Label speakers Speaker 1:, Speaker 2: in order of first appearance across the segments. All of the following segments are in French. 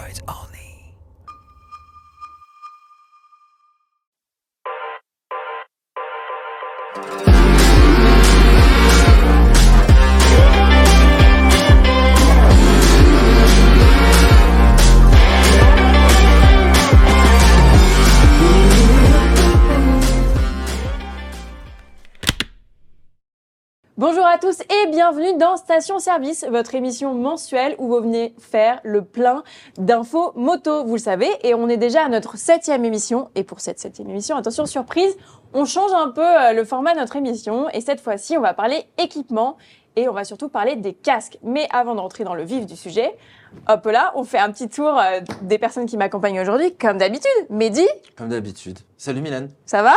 Speaker 1: Androids only.
Speaker 2: Bonjour à tous et bienvenue dans Station Service, votre émission mensuelle où vous venez faire le plein d'infos moto, vous le savez, et on est déjà à notre 7e émission. Et pour cette 7e émission, attention surprise, on change un peu le format de notre émission et cette fois-ci, on va parler équipement et on va surtout parler des casques. Mais avant d'entrer dans le vif du sujet, hop là, on fait un petit tour des personnes qui m'accompagnent aujourd'hui, comme d'habitude. Mehdi.
Speaker 3: Comme d'habitude. Salut Mylène.
Speaker 2: Ça va?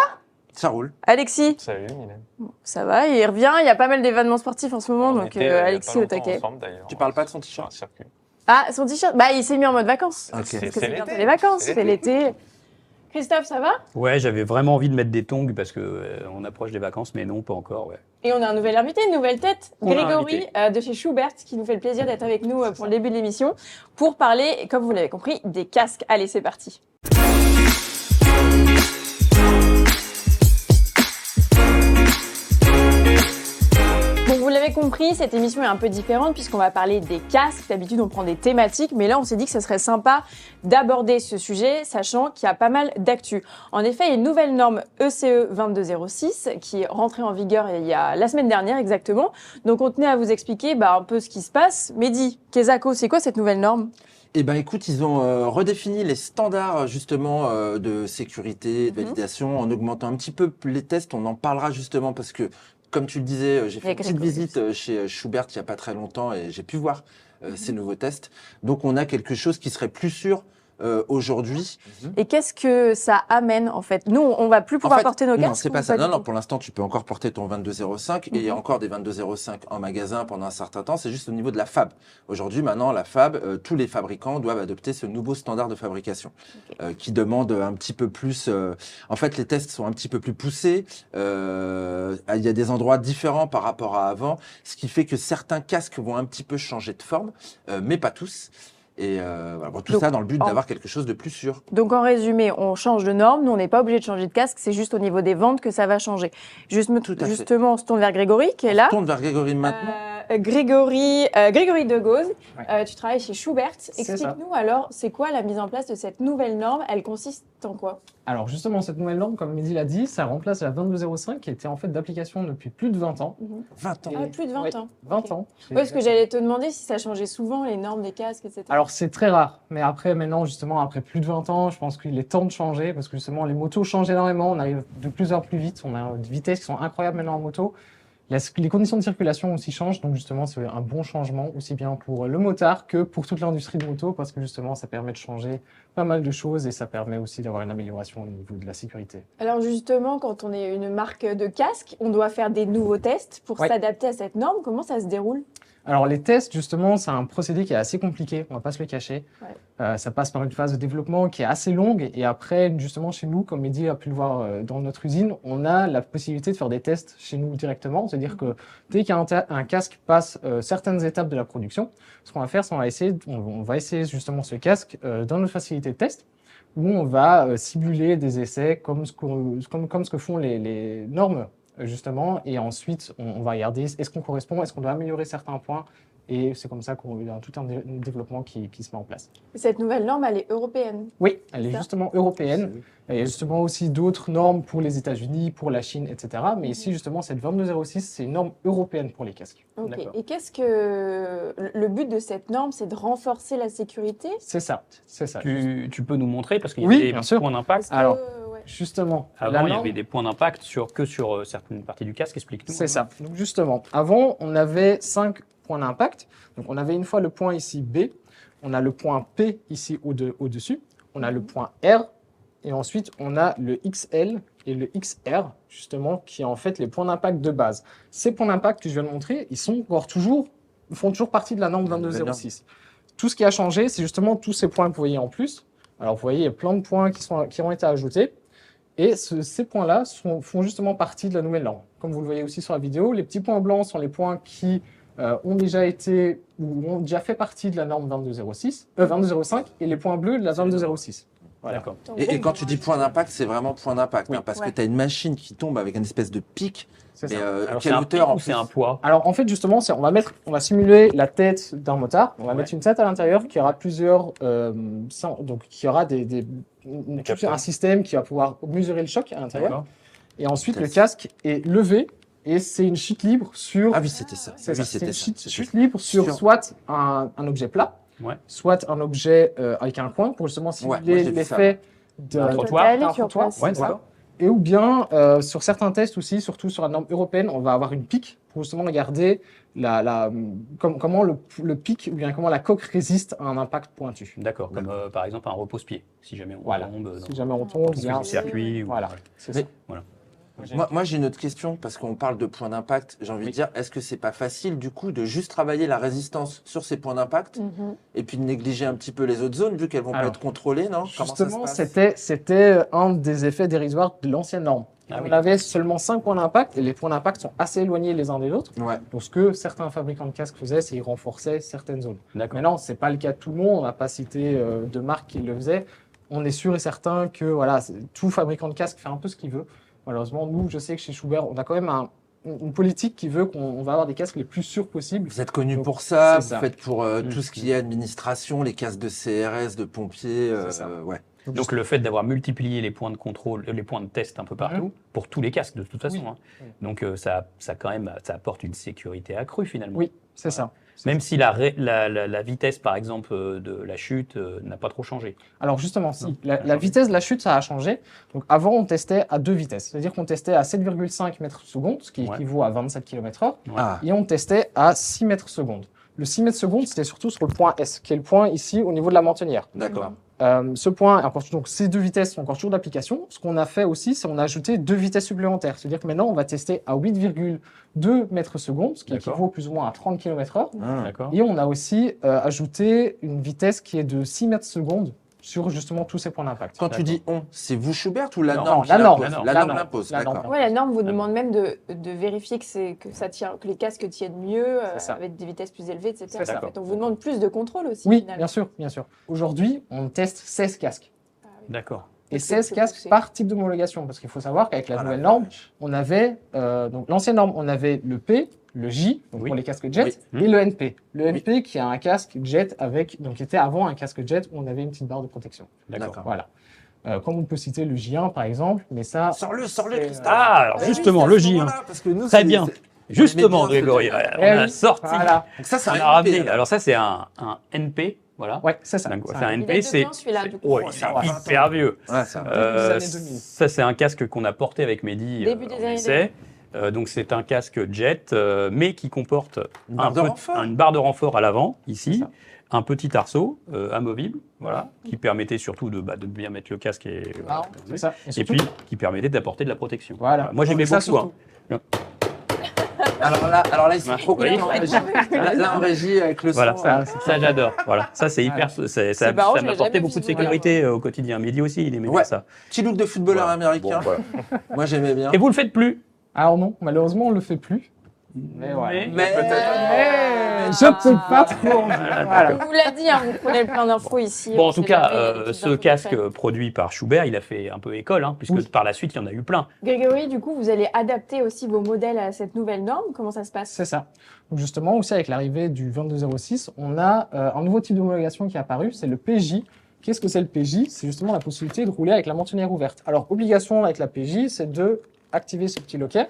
Speaker 3: Ça roule.
Speaker 2: Alexis.
Speaker 4: Salut Mylène.
Speaker 2: Ça va, il revient, il y a pas mal d'événements sportifs en ce moment, donc Alexis au taquet.
Speaker 3: Tu parles pas de son t-shirt?
Speaker 2: Ah, son t-shirt, bah il s'est mis en mode vacances.
Speaker 3: Ok.
Speaker 2: Parce que c'est bientôt les vacances, c'est l'été. Christophe, ça va?
Speaker 5: Ouais, j'avais vraiment envie de mettre des tongs parce que on approche des vacances, mais non, pas encore. Ouais.
Speaker 2: Et on a un nouvel invité, une nouvelle tête,
Speaker 5: On a un
Speaker 2: Grégory de chez Schubert, qui nous fait le plaisir d'être avec nous pour le début de l'émission, pour parler, comme vous l'avez compris, des casques. Allez, c'est parti. Bon, vous l'avez compris, cette émission est un peu différente puisqu'on va parler des casques. D'habitude, on prend des thématiques, mais là, on s'est dit que ce serait sympa d'aborder ce sujet, sachant qu'il y a pas mal d'actu. En effet, il y a une nouvelle norme ECE 2206 qui est rentrée en vigueur il y a la semaine dernière exactement. Donc, on tenait à vous expliquer un peu ce qui se passe. Mehdi, Kezako, c'est quoi cette nouvelle norme ?
Speaker 3: Eh ben écoute, ils ont redéfini les standards justement de sécurité, de validation, en augmentant un petit peu les tests. On en parlera justement parce que, comme tu le disais, j'ai fait une petite visite chez Schubert il y a pas très longtemps et j'ai pu voir ces nouveaux tests. Donc on a quelque chose qui serait plus sûr aujourd'hui.
Speaker 2: Et qu'est-ce que ça amène en fait? Nous, on va plus pouvoir porter nos casques?
Speaker 3: Non, c'est pas ça. Non, pour l'instant, tu peux encore porter ton 2205 et il y a encore des 2205 en magasin pendant un certain temps. C'est juste au niveau de la fab. Aujourd'hui, maintenant, la fab, tous les fabricants doivent adopter ce nouveau standard de fabrication qui demande un petit peu plus. En fait, les tests sont un petit peu plus poussés. Il y a des endroits différents par rapport à avant, ce qui fait que certains casques vont un petit peu changer de forme, mais pas tous. Et voilà, tout ça dans le but d'avoir quelque chose de plus sûr.
Speaker 2: Donc en résumé, on change de norme, nous on n'est pas obligé de changer de casque, c'est juste au niveau des ventes que ça va changer. Justement, on se tourne vers Grégory qui est là.
Speaker 3: On se tourne vers Grégory maintenant.
Speaker 2: Grégory de Gauze, tu travailles chez Schubert. Explique-nous alors, c'est quoi la mise en place de cette nouvelle norme? Elle consiste en quoi?
Speaker 4: Alors justement, cette nouvelle norme, comme Mehdi l'a dit, ça remplace la 2205 qui était en fait d'application depuis plus de 20 ans.
Speaker 3: 20 ans.
Speaker 2: Ah, plus de 20 ans.
Speaker 4: 20 ans.
Speaker 2: Oui, parce que j'allais te demander si ça changeait souvent, les normes des casques, etc.
Speaker 4: Alors c'est très rare, mais après maintenant, justement, après plus de 20 ans, je pense qu'il est temps de changer parce que justement, les motos changent énormément, on arrive de plus en plus vite, on a des vitesses qui sont incroyables maintenant en moto. Les conditions de circulation aussi changent, donc justement c'est un bon changement aussi bien pour le motard que pour toute l'industrie de moto parce que justement ça permet de changer pas mal de choses et ça permet aussi d'avoir une amélioration au niveau de la sécurité.
Speaker 2: Alors justement, quand on est une marque de casque, on doit faire des nouveaux tests pour s'adapter à cette norme. Comment ça se déroule?
Speaker 4: Alors les tests, justement, c'est un procédé qui est assez compliqué, on va pas se le cacher. Ça passe par une phase de développement qui est assez longue et après, justement, chez nous, comme Mehdi a pu le voir dans notre usine, on a la possibilité de faire des tests chez nous directement. C'est-à-dire que dès qu'un casque passe certaines étapes de la production, ce qu'on va faire, c'est on va essayer justement ce casque dans notre facilité de test où on va simuler des essais comme ce que font les normes justement, et ensuite on va regarder est-ce qu'on correspond, est-ce qu'on doit améliorer certains points, et c'est comme ça qu'on a tout un développement qui se met en place.
Speaker 2: Cette nouvelle norme, elle est européenne?
Speaker 4: Oui, elle est justement européenne. Il y a justement aussi d'autres normes pour les États-Unis, pour la Chine, etc. Mais ici, justement, cette 2206, c'est une norme européenne pour les casques.
Speaker 2: Ok. Et qu'est-ce que le but de cette norme, c'est de renforcer la sécurité?
Speaker 4: C'est ça, c'est ça.
Speaker 5: Tu peux nous montrer parce qu'il y a des points d'impact.
Speaker 4: Alors, justement,
Speaker 5: avant, il y avait des points d'impact que sur certaines parties du casque. Explique-nous.
Speaker 4: C'est ça. Donc justement, avant, on avait 5 points d'impact. Donc on avait une fois le point ici B, on a le point P ici au-dessus, on a le point R, et ensuite on a le XL et le XR, justement, qui est en fait les points d'impact de base. Ces points d'impact que je viens de montrer, ils font toujours partie de la norme 2206. Tout ce qui a changé, c'est justement tous ces points que vous voyez en plus. Alors vous voyez, il y a plein de points qui ont été ajoutés. Et ces points-là font justement partie de la nouvelle norme. Comme vous le voyez aussi sur la vidéo, les petits points blancs sont les points qui ont déjà été ou ont déjà fait partie de la norme 22.05 et les points bleus de la 22.06. Voilà.
Speaker 5: D'accord.
Speaker 3: Et quand tu dis point d'impact, c'est vraiment point d'impact,
Speaker 4: Oui.
Speaker 3: hein, parce
Speaker 2: Ouais.
Speaker 3: que tu as une machine qui tombe avec une espèce de pic.
Speaker 4: C'est
Speaker 3: Mais
Speaker 4: ça.
Speaker 5: Alors,
Speaker 3: quelle
Speaker 5: c'est un
Speaker 3: hauteur
Speaker 5: pic
Speaker 3: en
Speaker 5: ou c'est
Speaker 3: plus
Speaker 5: un poids?
Speaker 4: Alors en fait justement, on va simuler la tête d'un motard. On va
Speaker 5: Ouais.
Speaker 4: mettre une tête à l'intérieur qui aura plusieurs, donc qui aura un système qui va pouvoir mesurer le choc à l'intérieur.
Speaker 5: D'accord.
Speaker 4: Et ensuite le
Speaker 3: Test.
Speaker 4: casque est levé et c'est une chute libre sur.
Speaker 3: Ah oui, c'était ça.
Speaker 4: C'est
Speaker 3: Oui,
Speaker 4: ça, c'est
Speaker 3: c'était
Speaker 4: une
Speaker 3: ça.
Speaker 4: chute libre sur
Speaker 3: Sur-
Speaker 4: soit un objet plat,
Speaker 5: Ouais.
Speaker 4: soit un objet avec un coin pour justement
Speaker 3: moi,
Speaker 4: simuler
Speaker 3: j'ai vu ça,
Speaker 4: l'effet
Speaker 5: Un
Speaker 4: d'un
Speaker 5: trottoir.
Speaker 2: Aller
Speaker 4: d'un
Speaker 2: sur
Speaker 4: trottoir.
Speaker 2: place.
Speaker 5: Ouais,
Speaker 4: c'est ça.
Speaker 5: d'accord.
Speaker 4: Et ou bien, sur certains tests aussi, surtout sur la norme européenne, on va avoir une pique pour justement regarder comment le pic ou bien comment la coque résiste à un impact pointu.
Speaker 5: D'accord, comme par exemple un repose-pied, si jamais on
Speaker 4: Voilà.
Speaker 5: tombe
Speaker 4: Si jamais on tombe,
Speaker 5: dans
Speaker 4: bien.
Speaker 5: un circuit. Ou...
Speaker 4: Voilà, c'est
Speaker 3: Mais-
Speaker 4: ça.
Speaker 5: Voilà.
Speaker 3: Moi, j'ai une autre question, parce qu'on parle de points d'impact. J'ai envie de dire, est-ce que c'est pas facile, du coup, de juste travailler la résistance sur ces points d'impact
Speaker 2: Mhm.
Speaker 3: et puis de négliger un petit peu les autres zones, vu qu'elles vont pas
Speaker 4: Alors,
Speaker 3: être contrôlées, non? Comment ça se
Speaker 4: Justement,
Speaker 3: passe
Speaker 4: c'était un des effets dérisoires de l'ancienne norme.
Speaker 5: Ah
Speaker 4: On
Speaker 5: oui.
Speaker 4: avait seulement 5 points d'impact et les points d'impact sont assez éloignés les uns des autres.
Speaker 3: Ouais.
Speaker 4: Donc, ce que certains fabricants de casques faisaient, c'est qu'ils renforçaient certaines zones.
Speaker 5: D'accord.
Speaker 4: Maintenant, c'est pas le cas de tout le monde. On va pas citer de marque qui le faisait. On est sûr et certain que voilà, tout fabricant de casque fait un peu ce qu'il veut. Malheureusement, nous, je sais que chez Schubert, on a quand même une politique qui veut qu'on va avoir des casques les plus sûrs possibles.
Speaker 3: Vous êtes connu
Speaker 4: Donc,
Speaker 3: pour ça,
Speaker 4: c'est
Speaker 3: vous
Speaker 4: ça.
Speaker 3: faites pour tout ce qui est administration, les casques de CRS, de pompiers,
Speaker 4: C'est ça.
Speaker 3: ouais.
Speaker 5: Donc le fait d'avoir multiplié les points de contrôle, les points de test un peu partout, pour tous les casques de toute façon.
Speaker 4: Oui.
Speaker 5: Hein.
Speaker 4: Oui.
Speaker 5: Donc ça quand même, ça apporte une sécurité accrue finalement.
Speaker 4: Oui, c'est ça.
Speaker 5: Même si la vitesse, par exemple, de la chute n'a pas trop changé.
Speaker 4: Alors justement, si,
Speaker 5: Non,
Speaker 4: la vitesse de la chute, ça a changé. Donc avant, on testait à 2 vitesses. C'est-à-dire qu'on testait à 7,5 mètres secondes, ce qui
Speaker 5: Ouais.
Speaker 4: équivaut à 27 km/h,
Speaker 3: Ah,
Speaker 4: et on testait à 6 mètres secondes. Le 6 mètres secondes, c'était surtout sur le point S, qui est le point ici au niveau de la mentonnière.
Speaker 3: d'accord.
Speaker 4: Ce point, donc ces 2 vitesses sont encore toujours d'application. Ce qu'on a fait aussi, c'est qu'on a ajouté 2 vitesses supplémentaires. C'est-à-dire que maintenant, on va tester à 8,2 mètres secondes, ce qui
Speaker 5: D'accord.
Speaker 4: équivaut plus ou moins à 30 km/h.
Speaker 3: Ah.
Speaker 5: D'accord.
Speaker 4: Et on a aussi ajouté une vitesse qui est de 6 mètres secondes sur justement tous ces points d'impact.
Speaker 3: Quand tu dis on, c'est vous Schubert ou la
Speaker 5: Non,
Speaker 3: norme qui
Speaker 4: la norme.
Speaker 3: l'impose?
Speaker 5: La
Speaker 3: La norme
Speaker 4: norme.
Speaker 3: l'impose,
Speaker 4: La norme.
Speaker 3: d'accord.
Speaker 2: Ouais, la norme vous
Speaker 5: Ah
Speaker 2: demande même de vérifier que ça tient, que les casques tiennent mieux,
Speaker 4: C'est ça.
Speaker 2: avec des vitesses plus élevées, etc.
Speaker 4: C'est ça.
Speaker 2: En fait, on vous demande plus de contrôle aussi.
Speaker 4: Oui,
Speaker 2: finalement.
Speaker 4: bien sûr, bien sûr. Aujourd'hui, on teste 16 casques.
Speaker 2: Ah oui.
Speaker 5: D'accord.
Speaker 4: Et
Speaker 2: Parce que
Speaker 4: 16
Speaker 2: c'est
Speaker 4: casques
Speaker 2: poussé.
Speaker 4: par type d'homologation. Parce qu'il faut savoir qu'avec la
Speaker 3: Ah,
Speaker 4: nouvelle
Speaker 3: la
Speaker 4: norme,
Speaker 3: vache.
Speaker 4: on avait, donc l'ancienne norme, on avait le P, le J, donc
Speaker 5: Oui.
Speaker 4: pour les casques jet,
Speaker 5: Oui.
Speaker 4: et le NP. Le NP qui est un casque jet donc qui était avant un casque jet où on avait une petite barre de protection.
Speaker 5: D'accord.
Speaker 4: Voilà. Comme on peut citer le J1 par exemple, mais ça,
Speaker 3: Sors-le,
Speaker 4: C'est-
Speaker 3: Christophe.
Speaker 5: Ah, alors
Speaker 3: oui,
Speaker 5: justement,
Speaker 3: c'est à
Speaker 5: le
Speaker 3: ce
Speaker 5: J1.
Speaker 3: moment-là, parce que nous,
Speaker 5: Très
Speaker 3: c'est-
Speaker 5: bien.
Speaker 3: c'est-
Speaker 5: Justement,
Speaker 3: on aimait bien
Speaker 5: Grégory,
Speaker 3: ce détail.
Speaker 5: on
Speaker 4: Eh
Speaker 5: a
Speaker 4: oui,
Speaker 5: sorti,
Speaker 4: voilà.
Speaker 3: Donc ça, c'est
Speaker 5: on
Speaker 3: un
Speaker 5: a ramené.
Speaker 3: NP, là.
Speaker 5: Alors ça, c'est un NP, voilà.
Speaker 4: Ouais, c'est ça.
Speaker 5: Donc,
Speaker 4: C'est
Speaker 5: c'est un
Speaker 4: un-
Speaker 2: Il a
Speaker 5: NP,
Speaker 2: deux
Speaker 5: c'est
Speaker 2: ans, celui-là, du coup.
Speaker 5: ouais,
Speaker 3: Ouais,
Speaker 5: c'est
Speaker 3: ça va, 20
Speaker 5: hyper
Speaker 3: ans.
Speaker 5: vieux.
Speaker 3: Ouais, ça.
Speaker 4: Début des années 2000.
Speaker 5: Ça, c'est un casque qu'on a porté avec Mehdi.
Speaker 2: Début des
Speaker 5: en
Speaker 2: années
Speaker 5: essai. Donc, c'est un casque jet, mais qui comporte
Speaker 3: Une barre de renfort.
Speaker 5: une barre de renfort à l'avant, ici,
Speaker 4: C'est ça.
Speaker 5: un petit arceau amovible, voilà, qui permettait surtout de bien mettre le casque
Speaker 4: Ah, c'est ça.
Speaker 5: et
Speaker 4: surtout-
Speaker 5: puis qui permettait d'apporter de la protection.
Speaker 4: Voilà.
Speaker 5: Moi, j'aimais
Speaker 4: Ça,
Speaker 5: beaucoup.
Speaker 4: surtout.
Speaker 3: Alors là, ils sont
Speaker 5: Ouais.
Speaker 3: trop
Speaker 5: Oui.
Speaker 3: contents. Là, en régie, avec le
Speaker 5: Voilà,
Speaker 3: son.
Speaker 5: ça j'adore. Voilà, ça c'est
Speaker 4: Voilà.
Speaker 5: hyper,
Speaker 2: C'est marrant, je l'ai
Speaker 5: m'apportait
Speaker 2: jamais
Speaker 5: beaucoup de
Speaker 2: vu, voilà.
Speaker 5: sécurité au quotidien. Mehdi aussi, il aimait
Speaker 3: Ouais.
Speaker 5: bien ça.
Speaker 3: Petit look de footballeur
Speaker 5: Voilà.
Speaker 3: américain.
Speaker 5: Bon, voilà.
Speaker 3: Moi, j'aimais bien.
Speaker 5: Et vous le faites plus?
Speaker 4: Alors non, malheureusement, on le fait plus. Mais voilà.
Speaker 3: Mais
Speaker 4: Je peux pas trop. Voilà.
Speaker 2: On vous l'a dit, hein, vous prenez le plein d'infos ici.
Speaker 5: Bon,
Speaker 2: on
Speaker 5: en tout
Speaker 2: sait
Speaker 5: cas,
Speaker 2: jamais, il y a des petites
Speaker 5: ce
Speaker 2: infos
Speaker 5: casque
Speaker 2: concrètes.
Speaker 5: produit par Schubert, il a fait un peu école, hein, puisque
Speaker 4: Oui.
Speaker 5: par la suite, il y en a eu plein.
Speaker 2: Grégory, du coup, vous allez adapter aussi vos modèles à cette nouvelle norme. Comment ça se passe?
Speaker 4: C'est ça. Donc justement, aussi avec l'arrivée du 2206, on a un nouveau type d'homologation qui est apparu, c'est le PJ. Qu'est-ce que c'est le PJ? C'est justement la possibilité de rouler avec la mentonnière ouverte. Alors, obligation avec la PJ, c'est de activer ce petit loquet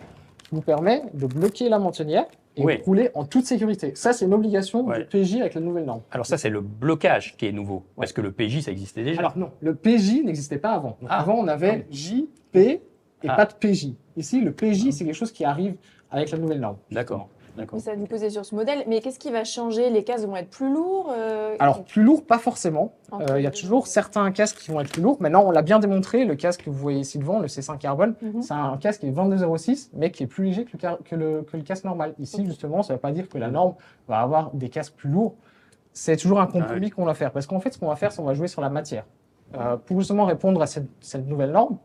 Speaker 4: qui vous permet de bloquer la mentonnière et
Speaker 5: Oui.
Speaker 4: de rouler en toute sécurité. Ça, c'est une obligation
Speaker 5: Ouais.
Speaker 4: du PJ avec la nouvelle norme.
Speaker 5: Alors ça, c'est le blocage qui est nouveau, parce que le PJ, ça existait déjà.
Speaker 4: Alors non, le PJ n'existait pas avant. Donc,
Speaker 5: Ah.
Speaker 4: Avant, on avait J, P et
Speaker 5: Ah.
Speaker 4: pas de PJ. Ici, le PJ, c'est quelque chose qui arrive avec la nouvelle norme.
Speaker 5: D'accord, d'accord.
Speaker 2: Mais ça nous posait sur ce modèle. Mais qu'est-ce qui va changer? Les casques vont être plus lourds
Speaker 4: Alors, plus lourd, pas forcément.
Speaker 2: entre
Speaker 4: Il y a
Speaker 2: les deux.
Speaker 4: toujours certains casques qui vont être plus lourds. Maintenant, on l'a bien démontré, le casque que vous voyez ici devant, le C5 Carbone,
Speaker 2: Mhm.
Speaker 4: c'est un casque qui est 22,06, mais qui est plus léger que le casque normal. Ici, justement, ça ne veut pas dire que la norme va avoir des casques plus lourds. C'est toujours un compromis qu'on va faire. Parce qu'en fait, ce qu'on va faire, c'est qu'on va jouer sur la matière. Pour justement répondre à cette nouvelle norme,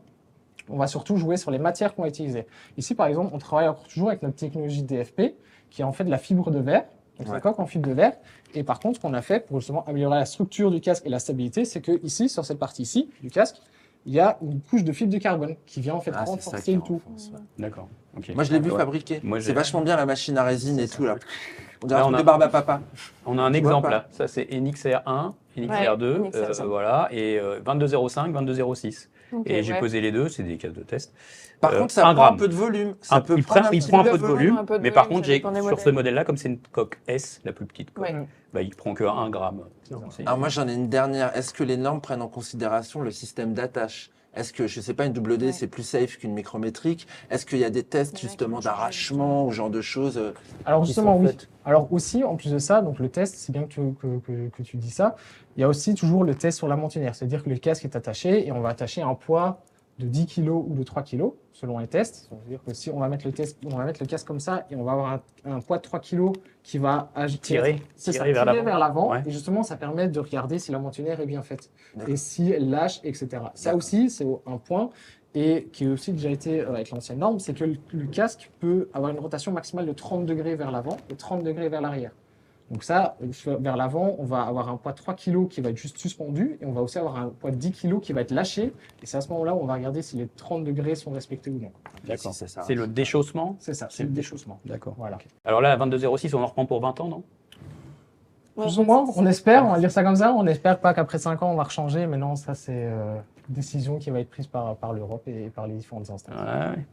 Speaker 4: on va surtout jouer sur les matières qu'on va utiliser. Ici, par exemple, on travaille encore toujours avec notre technologie DFP, qui est en fait de la fibre de verre. Donc, c'est une coque en fibre de verre. Et par contre, ce qu'on a fait pour justement améliorer la structure du casque et la stabilité, c'est que ici, sur cette partie ici du casque, il y a une couche de fibre de carbone qui vient en fait renforcer le tout.
Speaker 5: D'accord. Ok.
Speaker 3: Moi, je l'ai vu
Speaker 5: Ouais.
Speaker 3: fabriquer.
Speaker 5: Moi,
Speaker 3: C'est
Speaker 5: j'ai-
Speaker 3: vachement bien la machine à résine et tout là. On dirait
Speaker 5: Là,
Speaker 3: un
Speaker 5: on
Speaker 3: truc
Speaker 5: a-
Speaker 3: de barbe à papa.
Speaker 5: On a un
Speaker 3: Tu vois
Speaker 5: exemple
Speaker 3: pas
Speaker 5: là. Ça, c'est NXR1, NXR2,
Speaker 2: Ouais, NXR5.
Speaker 5: voilà, et 2205, 2206.
Speaker 2: Ok,
Speaker 5: Et j'ai
Speaker 2: ouais.
Speaker 5: pesé les deux, c'est des casques de test.
Speaker 3: Par contre, ça
Speaker 5: 1
Speaker 3: prend un
Speaker 5: gramme.
Speaker 3: peu de volume. Ça peut
Speaker 5: Il
Speaker 3: prendre
Speaker 5: prend,
Speaker 3: un
Speaker 5: il
Speaker 3: petit
Speaker 5: prend un
Speaker 3: peu
Speaker 5: peu de volume,
Speaker 2: un peu de
Speaker 5: mais par
Speaker 2: volume,
Speaker 5: contre,
Speaker 2: ça dépend des
Speaker 5: sur ce
Speaker 2: modèles.
Speaker 5: modèle-là, comme c'est une coque S, la plus petite, quoi,
Speaker 2: Ouais.
Speaker 5: bah, il prend que 1 gramme. Non, c'est-
Speaker 3: Alors moi, j'en ai une dernière. Est-ce que les normes prennent en considération le système d'attache? Est-ce que, je sais pas, une double D,
Speaker 2: Ouais.
Speaker 3: c'est plus safe qu'une micrométrique? Est-ce qu'il y a des tests
Speaker 2: Il y en a qui
Speaker 3: justement
Speaker 2: vont changer
Speaker 3: d'arrachement ou genre de choses
Speaker 4: Alors
Speaker 3: qui
Speaker 4: justement,
Speaker 3: sont
Speaker 4: oui.
Speaker 3: faites
Speaker 4: Alors aussi, en plus de ça, donc le test, c'est bien que tu dis ça, il y a aussi toujours le test sur la mentonnière. C'est-à-dire que le casque est attaché et on va attacher un poids de 10 kg ou de 3 kg selon les tests. C'est-à-dire que si on va mettre le casque comme ça et on va avoir un poids de 3 kg qui va
Speaker 5: Tirer
Speaker 4: tirer
Speaker 5: vers l'avant.
Speaker 4: vers l'avant.
Speaker 5: Ouais.
Speaker 4: Et justement, ça permet de regarder si la mentonnière est bien faite
Speaker 3: D'accord.
Speaker 4: et si elle lâche, etc. Ça
Speaker 3: D'accord.
Speaker 4: aussi, c'est un point et qui a aussi déjà été avec l'ancienne norme, c'est que le casque peut avoir une rotation maximale de 30 degrés vers l'avant et 30 degrés vers l'arrière. Donc ça, vers l'avant, on va avoir un poids de 3 kg qui va être juste suspendu et on va aussi avoir un poids de 10 kg qui va être lâché. Et c'est à ce moment-là où on va regarder si les 30 degrés sont respectés ou non.
Speaker 5: D'accord.
Speaker 3: Si, c'est ça.
Speaker 5: C'est le déchaussement.
Speaker 4: C'est ça, c'est le déchaussement.
Speaker 5: D'accord.
Speaker 4: Voilà.
Speaker 5: Alors là, 2206, on en reprend pour 20 ans, non?
Speaker 4: Plus ou moins, on espère, on va dire ça comme ça, on espère pas qu'après 5 ans on va rechanger, mais non, ça c'est une décision qui va être prise par l'Europe et par les différentes instances.
Speaker 5: Ouais.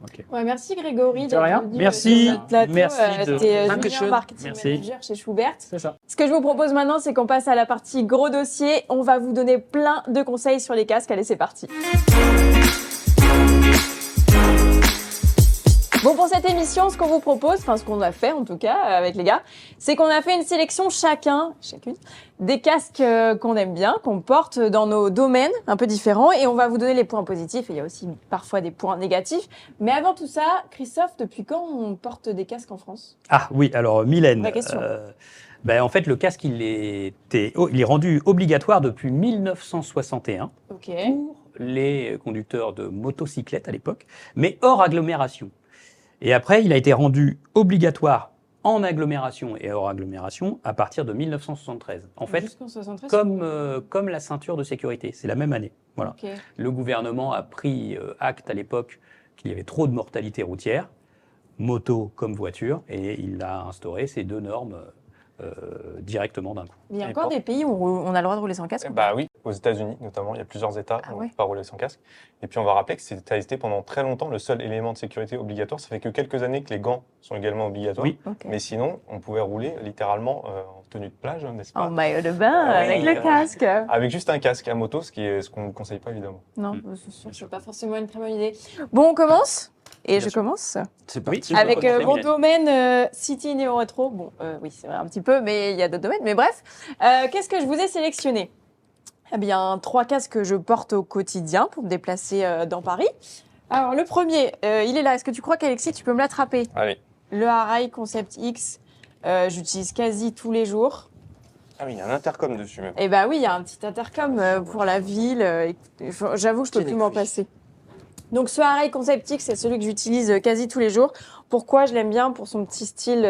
Speaker 5: Ok.
Speaker 2: Ouais, merci Grégory
Speaker 4: De rien.
Speaker 2: d'être venu
Speaker 5: Merci.
Speaker 2: sur notre plateau.
Speaker 5: Merci de-
Speaker 2: C'était
Speaker 3: Dankeschön.
Speaker 2: Junior Marketing
Speaker 5: Merci.
Speaker 2: Manager chez Schubert.
Speaker 4: C'est ça.
Speaker 2: Ce que je vous propose maintenant, c'est qu'on passe à la partie gros dossier. On va vous donner plein de conseils sur les casques. Allez, c'est parti. Bon, pour cette émission, ce qu'on vous propose, enfin ce qu'on a fait en tout cas avec les gars, c'est qu'on a fait une sélection chacune, des casques qu'on aime bien, qu'on porte dans nos domaines un peu différents, et on va vous donner les points positifs, et il y a aussi parfois des points négatifs. Mais avant tout ça, Christophe, depuis quand on porte des casques en France?
Speaker 5: Ah oui, alors Mylène.
Speaker 2: Vraie question.
Speaker 5: En fait, le casque, il est rendu obligatoire depuis 1961
Speaker 2: Ok.
Speaker 5: pour les conducteurs de motocyclettes à l'époque, mais hors agglomération. Et après, il a été rendu obligatoire en agglomération et hors agglomération à partir de 1973. En fait,
Speaker 2: Jusqu'en 73.
Speaker 5: comme la ceinture de sécurité, c'est la même année. Voilà.
Speaker 2: Ok.
Speaker 5: Le gouvernement a pris acte à l'époque qu'il y avait trop de mortalité routière, moto comme voiture, et il a instauré ces deux normes directement d'un coup.
Speaker 2: Il y a
Speaker 5: À
Speaker 2: encore
Speaker 5: l'époque.
Speaker 2: des pays où on a le droit de rouler sans casque?
Speaker 1: Bah oui, aux États-Unis notamment, il y a plusieurs États
Speaker 2: Ah
Speaker 1: où on
Speaker 2: ouais.
Speaker 1: ne peut pas rouler sans casque. Et puis on va rappeler que ça a été pendant très longtemps le seul élément de sécurité obligatoire. Ça fait que quelques années que les gants sont également obligatoires.
Speaker 5: Oui.
Speaker 2: Ok.
Speaker 1: Mais sinon, on pouvait rouler littéralement en tenue de plage, n'est-ce pas
Speaker 2: En maillot de bain
Speaker 1: Ah oui,
Speaker 2: avec le casque.
Speaker 1: Avec juste un casque à moto, ce qu'on ne conseille pas évidemment.
Speaker 2: Non, c'est sûr, c'est pas forcément une très bonne idée. Bon, on commence. Et
Speaker 5: Bien
Speaker 2: je
Speaker 5: sûr.
Speaker 2: commence
Speaker 3: C'est
Speaker 5: Oui,
Speaker 3: parti.
Speaker 5: peux
Speaker 2: avec
Speaker 5: commencer,
Speaker 2: mon
Speaker 5: Mylène.
Speaker 2: domaine City Néo Rétro. Bon, oui, c'est vrai un petit peu, mais il y a d'autres domaines. Mais bref, qu'est-ce que je vous ai sélectionné? Eh bien, 3 casques que je porte au quotidien pour me déplacer dans Paris. Alors, le premier, il est là. Est-ce que tu crois qu'Alexis, tu peux me l'attraper?
Speaker 1: Allez.
Speaker 2: Le Arai Concept X, j'utilise quasi tous les jours.
Speaker 1: Ah oui, il y a un intercom dessus même.
Speaker 2: Eh ben oui, il y a un petit intercom pour la ville. J'avoue que je peux plus m'en passer. Donc ce Arai Concept X, c'est celui que j'utilise quasi tous les jours. Pourquoi je l'aime bien? Pour son petit style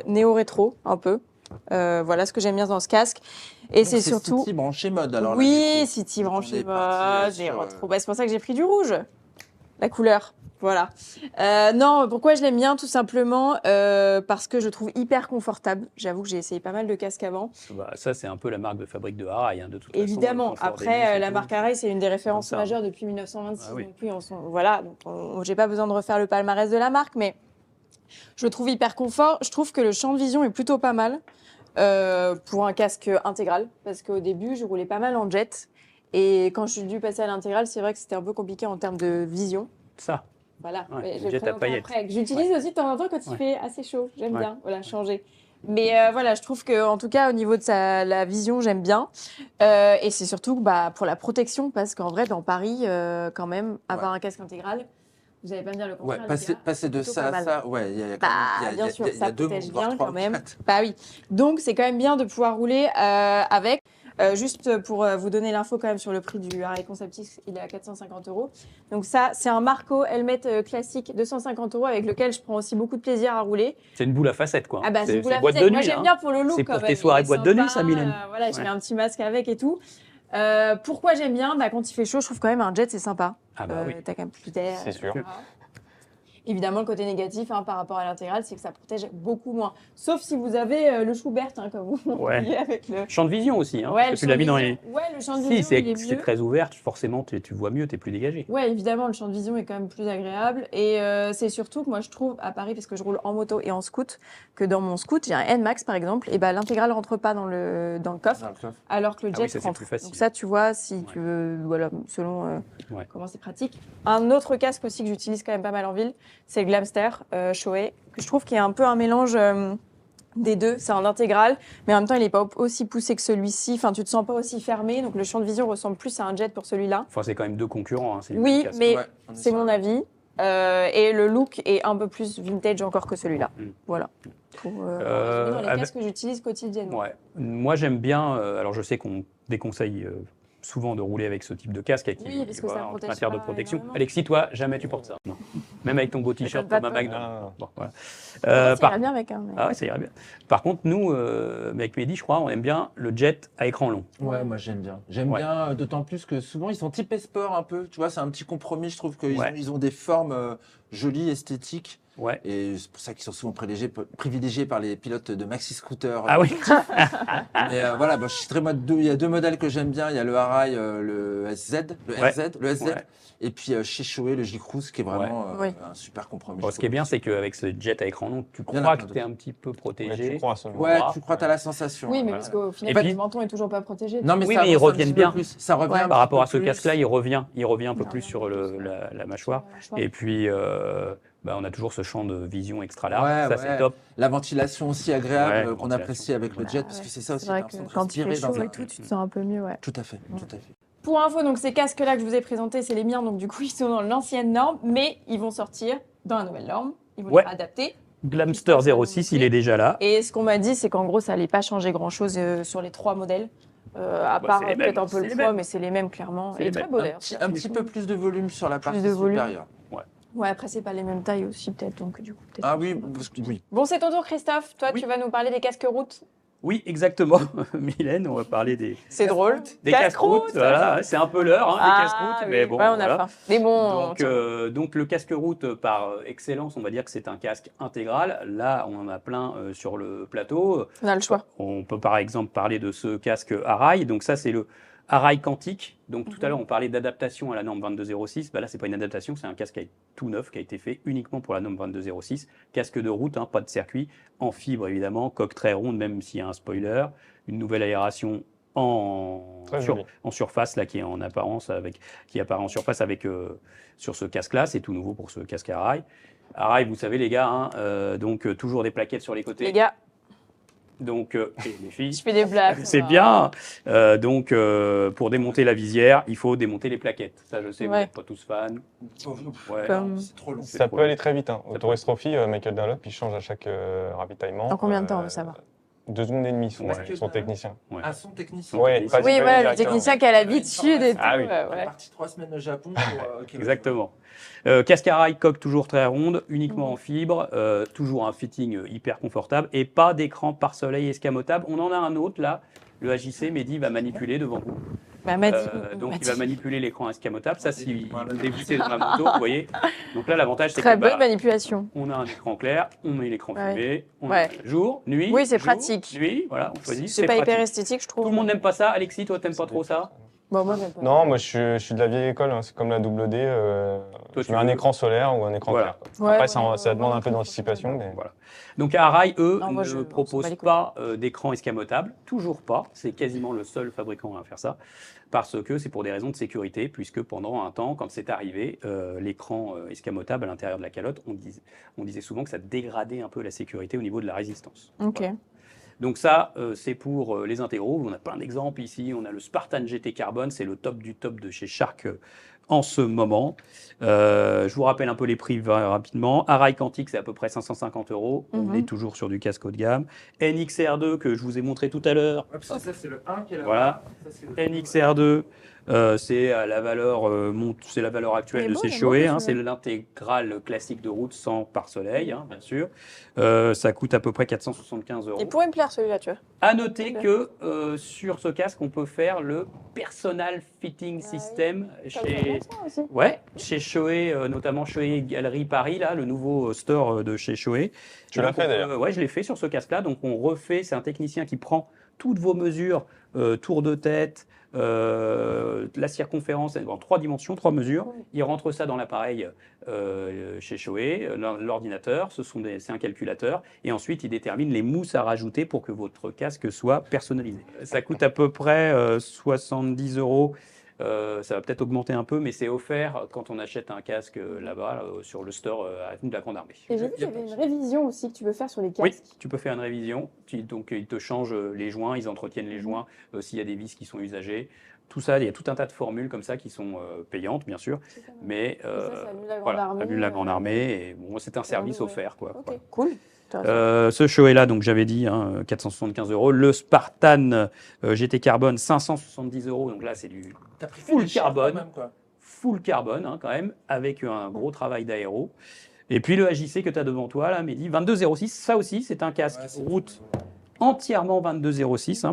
Speaker 2: néo-rétro, un peu. Voilà ce que j'aime bien dans ce casque. Et c'est surtout...
Speaker 3: City branché mode alors. là,
Speaker 2: Oui,
Speaker 3: du coup.
Speaker 2: City
Speaker 3: Donc, on
Speaker 2: branché
Speaker 3: est parti,
Speaker 2: mode,
Speaker 3: sur,
Speaker 2: et rétro. Bah, c'est pour ça que j'ai pris du rouge. La couleur. Voilà. Non, pourquoi je l'aime bien? Tout simplement parce que je le trouve hyper confortable. J'avoue que j'ai essayé pas mal de casques avant.
Speaker 5: Bah, ça, c'est un peu la marque de fabrique de Arai, hein, de toute
Speaker 2: Évidemment.
Speaker 5: façon. le confort des
Speaker 2: Après,
Speaker 5: muscles et
Speaker 2: la
Speaker 5: tout.
Speaker 2: marque Arai, c'est une des références
Speaker 5: ça.
Speaker 2: majeures depuis 1926.
Speaker 5: Ah oui.
Speaker 2: Donc oui, voilà. Donc, j'ai pas besoin de refaire le palmarès de la marque, mais je le trouve hyper confort. Je trouve que le champ de vision est plutôt pas mal pour un casque intégral, parce qu'au début, je roulais pas mal en jet. Et quand je suis dû passer à l'intégrale, c'est vrai que c'était un peu compliqué en termes de vision.
Speaker 5: Ça.
Speaker 2: Voilà,
Speaker 5: Ouais,
Speaker 2: mais
Speaker 5: le
Speaker 2: je le
Speaker 5: jet à
Speaker 2: présente
Speaker 5: paillettes.
Speaker 2: après. Que j'utilise aussi de temps en temps quand il
Speaker 5: Ouais.
Speaker 2: fait assez chaud. J'aime
Speaker 5: Ouais.
Speaker 2: bien, voilà, changer. Mais voilà, je trouve que en tout cas au niveau de la vision, j'aime bien. Et c'est surtout bah, pour la protection, parce qu'en vrai, dans Paris, quand même, avoir un casque intégral, vous allez pas me dire le
Speaker 3: Ouais,
Speaker 2: contraire. les gars.
Speaker 3: passer de
Speaker 2: plutôt
Speaker 3: ça
Speaker 2: pas
Speaker 3: à
Speaker 2: mal.
Speaker 3: ça, ouais, il y a quand
Speaker 2: Bah,
Speaker 3: même,
Speaker 2: bien sûr,
Speaker 3: il y a
Speaker 2: ça
Speaker 3: deux,
Speaker 2: protège
Speaker 3: voire
Speaker 2: bien
Speaker 3: trois,
Speaker 2: quand même.
Speaker 3: quatre.
Speaker 2: Bah oui. Donc c'est quand même bien de pouvoir rouler avec. Juste pour vous donner l'info quand même sur le prix du Harley Concept X, il est à 450 €. Donc ça, c'est un Marco helmet classique 250 € avec lequel je prends aussi beaucoup de plaisir à rouler.
Speaker 5: C'est une boule à facettes, quoi.
Speaker 2: Ah bah c'est
Speaker 5: c'est boîte de nuit.
Speaker 2: Moi j'aime
Speaker 5: hein.
Speaker 2: bien pour le look
Speaker 5: C'est
Speaker 2: quand
Speaker 5: pour
Speaker 2: même.
Speaker 5: tes soirées
Speaker 2: Il est
Speaker 5: boîte de nuit,
Speaker 2: sympa,
Speaker 5: ça, Mylène.
Speaker 2: Voilà, je
Speaker 5: Ouais.
Speaker 2: mets un petit masque avec et tout. Pourquoi j'aime bien? Quand il fait chaud, je trouve quand même un jet c'est sympa.
Speaker 5: Ah bah oui.
Speaker 2: T'as quand même plus d'air.
Speaker 1: C'est sûr.
Speaker 2: etc. Évidemment, le côté négatif par rapport à l'intégrale, c'est que ça protège beaucoup moins. Sauf si vous avez le Schubert, comme vous
Speaker 5: Ouais.
Speaker 2: voyez avec le.
Speaker 5: Champ de vision aussi, hein,
Speaker 2: Ouais,
Speaker 5: parce
Speaker 2: le
Speaker 5: que tu l'as
Speaker 2: champ
Speaker 5: mis
Speaker 2: de
Speaker 5: dans
Speaker 2: vision.
Speaker 5: les...
Speaker 2: Ouais, le champ de
Speaker 5: Si,
Speaker 2: vision, il est
Speaker 5: c'est
Speaker 2: mieux.
Speaker 5: très ouvert, forcément, tu vois mieux, tu es plus dégagé.
Speaker 2: Ouais, évidemment, le champ de vision est quand même plus agréable. Et c'est surtout que moi, je trouve, à Paris, parce que je roule en moto et en scoot, que dans mon scoot, j'ai un N-Max, par exemple, et l'intégrale rentre pas dans le coffre, alors que le
Speaker 5: Ah
Speaker 2: jet
Speaker 5: oui, ça, c'est
Speaker 2: rentre.
Speaker 5: plus facile.
Speaker 2: Donc ça, tu vois, si
Speaker 5: Ouais.
Speaker 2: tu veux, voilà, selon
Speaker 5: Ouais.
Speaker 2: comment c'est pratique. Un autre casque aussi que j'utilise quand même pas mal en ville, c'est le Glamster Shoei, que je trouve qu'il y a un peu un mélange des deux. C'est un intégral, mais en même temps, il n'est pas aussi poussé que celui-ci. Enfin, tu te sens pas aussi fermé, donc le champ de vision ressemble plus à un jet pour celui-là.
Speaker 5: Enfin, c'est quand même deux concurrents. Hein, c'est les
Speaker 2: Oui,
Speaker 5: mêmes casques.
Speaker 2: mais
Speaker 3: Ouais, on est
Speaker 2: c'est
Speaker 3: sur
Speaker 2: mon
Speaker 3: la-
Speaker 2: avis. Et le look est un peu plus vintage encore que celui-là.
Speaker 5: Mm.
Speaker 2: Voilà. Pour résumer dans les
Speaker 5: avec-
Speaker 2: casques que j'utilise quotidiennement.
Speaker 5: Ouais. Moi, j'aime bien. Alors, je sais qu'on déconseille souvent de rouler avec ce type de casque avec
Speaker 2: Oui, parce que ça
Speaker 5: en
Speaker 2: protège
Speaker 5: matière de
Speaker 2: pas
Speaker 5: protection.
Speaker 2: énormément.
Speaker 5: Alexis, toi, jamais tu portes ça. Non. Même avec ton beau t-shirt
Speaker 2: Ça
Speaker 5: comme
Speaker 2: te
Speaker 5: un
Speaker 2: va pas.
Speaker 5: Magnum.
Speaker 1: Ah.
Speaker 5: Bon, voilà.
Speaker 2: Ça
Speaker 5: par-
Speaker 2: irait bien avec un.
Speaker 5: Ah ouais, ça irait bien. Par contre, nous, avec Mehdi, je crois, on aime bien le jet à écran long.
Speaker 3: Ouais, moi j'aime bien. J'aime
Speaker 5: Ouais.
Speaker 3: bien, d'autant plus que souvent ils sont typés sport un peu. Tu vois, c'est un petit compromis. Je trouve qu'ils
Speaker 5: Ouais.
Speaker 3: ils ont des formes jolies, esthétiques.
Speaker 5: Ouais.
Speaker 3: Et c'est pour ça qu'ils sont souvent privilégiés par les pilotes de maxi scooter.
Speaker 5: Ah oui.
Speaker 3: Mais voilà, je citerai moi il y a deux modèles que j'aime bien. Il y a le Arai, le SZ, le
Speaker 5: Ouais.
Speaker 3: RZ, le SZ.
Speaker 5: Ouais.
Speaker 3: Et puis chez Shoei, le J-Cruise, qui est vraiment
Speaker 2: Oui.
Speaker 3: un super compromis.
Speaker 5: Bon,
Speaker 3: je
Speaker 5: ce qui est
Speaker 3: trouve.
Speaker 5: bien, c'est qu'avec ce jet à écran long, tu
Speaker 3: Il y en a
Speaker 5: crois
Speaker 3: plein
Speaker 5: que tu es un petit peu
Speaker 1: Ouais,
Speaker 5: protégé.
Speaker 1: tu crois seulement.
Speaker 3: Ouais,
Speaker 5: Ah.
Speaker 3: tu crois, t'as la sensation.
Speaker 2: Oui, mais
Speaker 3: Ouais.
Speaker 2: parce qu'au final,
Speaker 5: Et puis-
Speaker 2: le menton est toujours pas protégé.
Speaker 3: Non, mais
Speaker 5: Oui,
Speaker 3: ça
Speaker 5: mais ils
Speaker 3: avance un
Speaker 5: reviennent
Speaker 3: petit peu
Speaker 5: bien.
Speaker 3: plus. Ça revient
Speaker 2: Ouais.
Speaker 3: un
Speaker 5: Par
Speaker 3: petit
Speaker 5: rapport
Speaker 3: peu
Speaker 5: à ce
Speaker 3: plus.
Speaker 5: casque-là, il revient un peu
Speaker 2: Il
Speaker 5: plus
Speaker 2: revient
Speaker 5: sur
Speaker 2: un peu plus
Speaker 5: la mâchoire. Et puis, on a toujours ce champ de vision extra large.
Speaker 3: Ouais,
Speaker 5: Ça,
Speaker 3: ouais.
Speaker 5: c'est top.
Speaker 3: La ventilation aussi agréable
Speaker 5: Ouais,
Speaker 3: qu'on
Speaker 5: ventilation.
Speaker 3: apprécie avec le jet,
Speaker 2: Ouais,
Speaker 3: parce que c'est ça aussi.
Speaker 2: C'est vrai
Speaker 3: t'as
Speaker 2: que
Speaker 3: l'impression de
Speaker 2: quand il fait
Speaker 3: respirer dans
Speaker 2: chaud
Speaker 3: un-
Speaker 2: et tout, tu te sens un peu mieux, ouais.
Speaker 3: Tout à fait, tout à fait.
Speaker 2: Pour info, donc ces casques-là que je vous ai présentés, c'est les miens, donc du coup ils sont dans l'ancienne norme, mais ils vont sortir dans la nouvelle norme. Ils vont
Speaker 5: Ouais.
Speaker 2: être adaptés.
Speaker 5: Glamster 06, il est déjà là.
Speaker 2: Et ce qu'on m'a dit, c'est qu'en gros, ça allait pas changer grand-chose sur les 3 modèles. À part
Speaker 5: c'est les
Speaker 2: peut-être
Speaker 5: mêmes,
Speaker 2: un peu
Speaker 5: c'est
Speaker 2: le
Speaker 5: les
Speaker 2: poids,
Speaker 5: mêmes.
Speaker 2: mais c'est les mêmes clairement.
Speaker 5: C'est
Speaker 2: Et
Speaker 5: les
Speaker 2: très
Speaker 5: mêmes.
Speaker 2: beau d'ailleurs.
Speaker 3: Un petit peu plus de volume sur la partie
Speaker 2: de volume.
Speaker 3: supérieure.
Speaker 2: Ouais, après c'est pas les mêmes tailles aussi peut-être, donc du coup peut-être.
Speaker 3: Ah oui, parce que- oui.
Speaker 2: Bon, c'est ton tour, Christophe. Toi,
Speaker 5: Oui.
Speaker 2: tu vas nous parler des casques routes.
Speaker 5: Oui, exactement. Mylène, on va parler des
Speaker 2: C'est drôle.
Speaker 5: casse-croûtes. Voilà, c'est un peu l'heure, des
Speaker 2: Ah,
Speaker 5: casse-croûtes.
Speaker 2: oui.
Speaker 5: Mais bon,
Speaker 2: Ouais, on a
Speaker 5: voilà.
Speaker 2: faim. Mais bon,
Speaker 5: Donc le casque-route, par excellence, on va dire que c'est un casque intégral. Là, on en a plein sur le plateau.
Speaker 2: on a le choix.
Speaker 5: On peut par exemple parler de ce casque Arai. Donc ça, c'est le Arai Quantique. Donc tout à l'heure, on parlait d'adaptation à la norme 2206. Bah là, c'est pas une adaptation, c'est un casque qui est tout neuf, qui a été fait uniquement pour la norme 2206. Casque de route, pas de circuit, en fibre évidemment, coque très ronde, même s'il y a un spoiler. Une nouvelle aération
Speaker 1: Très joli.
Speaker 5: en surface là qui est en apparence qui apparaît en surface avec sur ce casque là, c'est tout nouveau pour ce casque Arai. Arai, vous savez les gars, donc toujours des plaquettes sur les côtés.
Speaker 2: Les gars,
Speaker 5: Donc et les filles,
Speaker 2: je fais des blagues.
Speaker 5: c'est bien. Donc pour démonter la visière, il faut démonter les plaquettes. Ça je sais, vous
Speaker 2: Ouais.
Speaker 5: n'êtes pas tous fans. Ouais.
Speaker 2: Comme-
Speaker 3: C'est trop long.
Speaker 5: C'est
Speaker 1: Ça
Speaker 5: trop
Speaker 1: peut
Speaker 5: long.
Speaker 1: aller très vite. Hein. Autorace Trophy, Michael Dunlop, il change à chaque ravitaillement.
Speaker 2: En combien de temps, on veut savoir
Speaker 1: 2 secondes et demie, son,
Speaker 5: Ouais.
Speaker 1: son technicien.
Speaker 5: Ouais.
Speaker 3: À son technicien.
Speaker 1: Ouais, pas
Speaker 2: Oui,
Speaker 1: pas
Speaker 2: voilà, le
Speaker 1: directement.
Speaker 2: technicien qui a l'habitude et tout.
Speaker 1: Ah oui.
Speaker 2: ouais.
Speaker 3: On est parti 3 semaines au Japon.
Speaker 5: Exactement. Casque Arai, coque toujours très ronde, uniquement en fibre, toujours un fitting hyper confortable et pas d'écran pare soleil escamotable. On en a un autre là, le AJC, Mehdi va manipuler devant vous.
Speaker 2: Bah, m'a dit-
Speaker 5: Donc
Speaker 2: m'a
Speaker 5: il va
Speaker 2: dit.
Speaker 5: manipuler l'écran escamotable. Ça, si vous dévissez dans la moto, vous voyez. Donc là, l'avantage, c'est
Speaker 2: Très
Speaker 5: que
Speaker 2: bonne
Speaker 5: bah,
Speaker 2: manipulation.
Speaker 5: on a un écran clair, on met l'écran
Speaker 2: Ouais.
Speaker 5: fumé, on
Speaker 2: Ouais.
Speaker 5: a jour, nuit.
Speaker 2: Oui, c'est
Speaker 5: jour,
Speaker 2: pratique.
Speaker 5: Nuit, voilà, on choisit.
Speaker 2: C'est pas
Speaker 5: pratique.
Speaker 2: hyper esthétique, je trouve.
Speaker 5: Tout le monde n'aime pas ça. Alexis, toi, t'aimes pas trop ça?
Speaker 2: Bon, moi, j'aime pas.
Speaker 1: Non, moi je suis de la vieille école, hein. C'est comme la double D.
Speaker 5: Toi,
Speaker 1: Je
Speaker 5: tu
Speaker 1: mets un
Speaker 5: veux-
Speaker 1: écran solaire ou un écran
Speaker 5: Voilà.
Speaker 1: clair. Quoi.
Speaker 2: Ouais,
Speaker 1: Après, ça
Speaker 2: ouais,
Speaker 1: demande
Speaker 2: ouais,
Speaker 1: un peu
Speaker 2: ouais,
Speaker 1: d'anticipation. Mais...
Speaker 5: Voilà. Donc Arai, eux,
Speaker 2: Non, moi, je-
Speaker 5: ne
Speaker 2: on s'en
Speaker 5: proposent
Speaker 2: bat les couilles.
Speaker 5: pas d'écran escamotable, toujours pas. C'est quasiment le seul fabricant à faire ça, parce que c'est pour des raisons de sécurité, puisque pendant un temps, quand c'est arrivé, l'écran escamotable à l'intérieur de la calotte, on disait souvent que ça dégradait un peu la sécurité au niveau de la résistance.
Speaker 2: Ok.
Speaker 5: Donc ça, c'est pour les intégraux. On a plein d'exemples ici. On a le Spartan GT Carbone, c'est le top du top de chez Shark en ce moment. Je vous rappelle un peu les prix rapidement. Arai Quantique, c'est à peu près 550 €. On est toujours sur du casque haut de gamme. NXR2, que je vous ai montré tout à l'heure.
Speaker 3: Ça, c'est le 1 qui est là.
Speaker 5: Voilà. NXR2, c'est la valeur, c'est la valeur actuelle de ces Shoei. C'est l'intégrale classique de route sans pare-soleil, bien sûr. Ça coûte à peu près 475 €.
Speaker 2: Il pourrait me plaire celui-là, tu vois.
Speaker 5: À noter que sur ce casque, on peut faire le Personal Fitting System chez Shoei, notamment Shoei Galerie Paris, là, le nouveau store de chez Shoei.
Speaker 1: Tu l'as fait d'ailleurs.
Speaker 5: Ouais, je l'ai fait sur ce casque-là. Donc on refait, c'est un technicien qui prend toutes vos mesures, tour de tête, la circonférence en 3 dimensions, 3 mesures. Il rentre ça dans l'appareil chez Shoei, l'ordinateur, c'est un calculateur, et ensuite il détermine les mousses à rajouter pour que votre casque soit personnalisé. Ça coûte à peu près 70 €. Ça va peut-être augmenter un peu, mais c'est offert quand on achète un casque là-bas, sur le store avenue de la Grande Armée.
Speaker 2: Et j'ai vu qu'il y avait une révision aussi que tu peux faire sur les casques.
Speaker 5: Oui, tu peux faire une révision. Donc, ils te changent les joints, ils entretiennent les joints s'il y a des vis qui sont usagées. Tout ça, il y a tout un tas de formules comme ça qui sont payantes, bien sûr. Mais
Speaker 2: ça, c'est avenue de la Grande
Speaker 5: voilà,
Speaker 2: Armée,
Speaker 5: avenue de la Grande Armée. Et bon, c'est un service offert, quoi.
Speaker 2: Ok,
Speaker 5: Voilà.
Speaker 2: cool.
Speaker 5: Ce Shoei-là, donc j'avais dit 475 €. Le Spartan GT Carbone, 570 €. Donc là, c'est du full carbone. Full carbone, quand même, avec un gros travail d'aéro. Et puis le AJC que tu as devant toi, là, Mehdi, 2206. Ça aussi, c'est un casque route entièrement 2206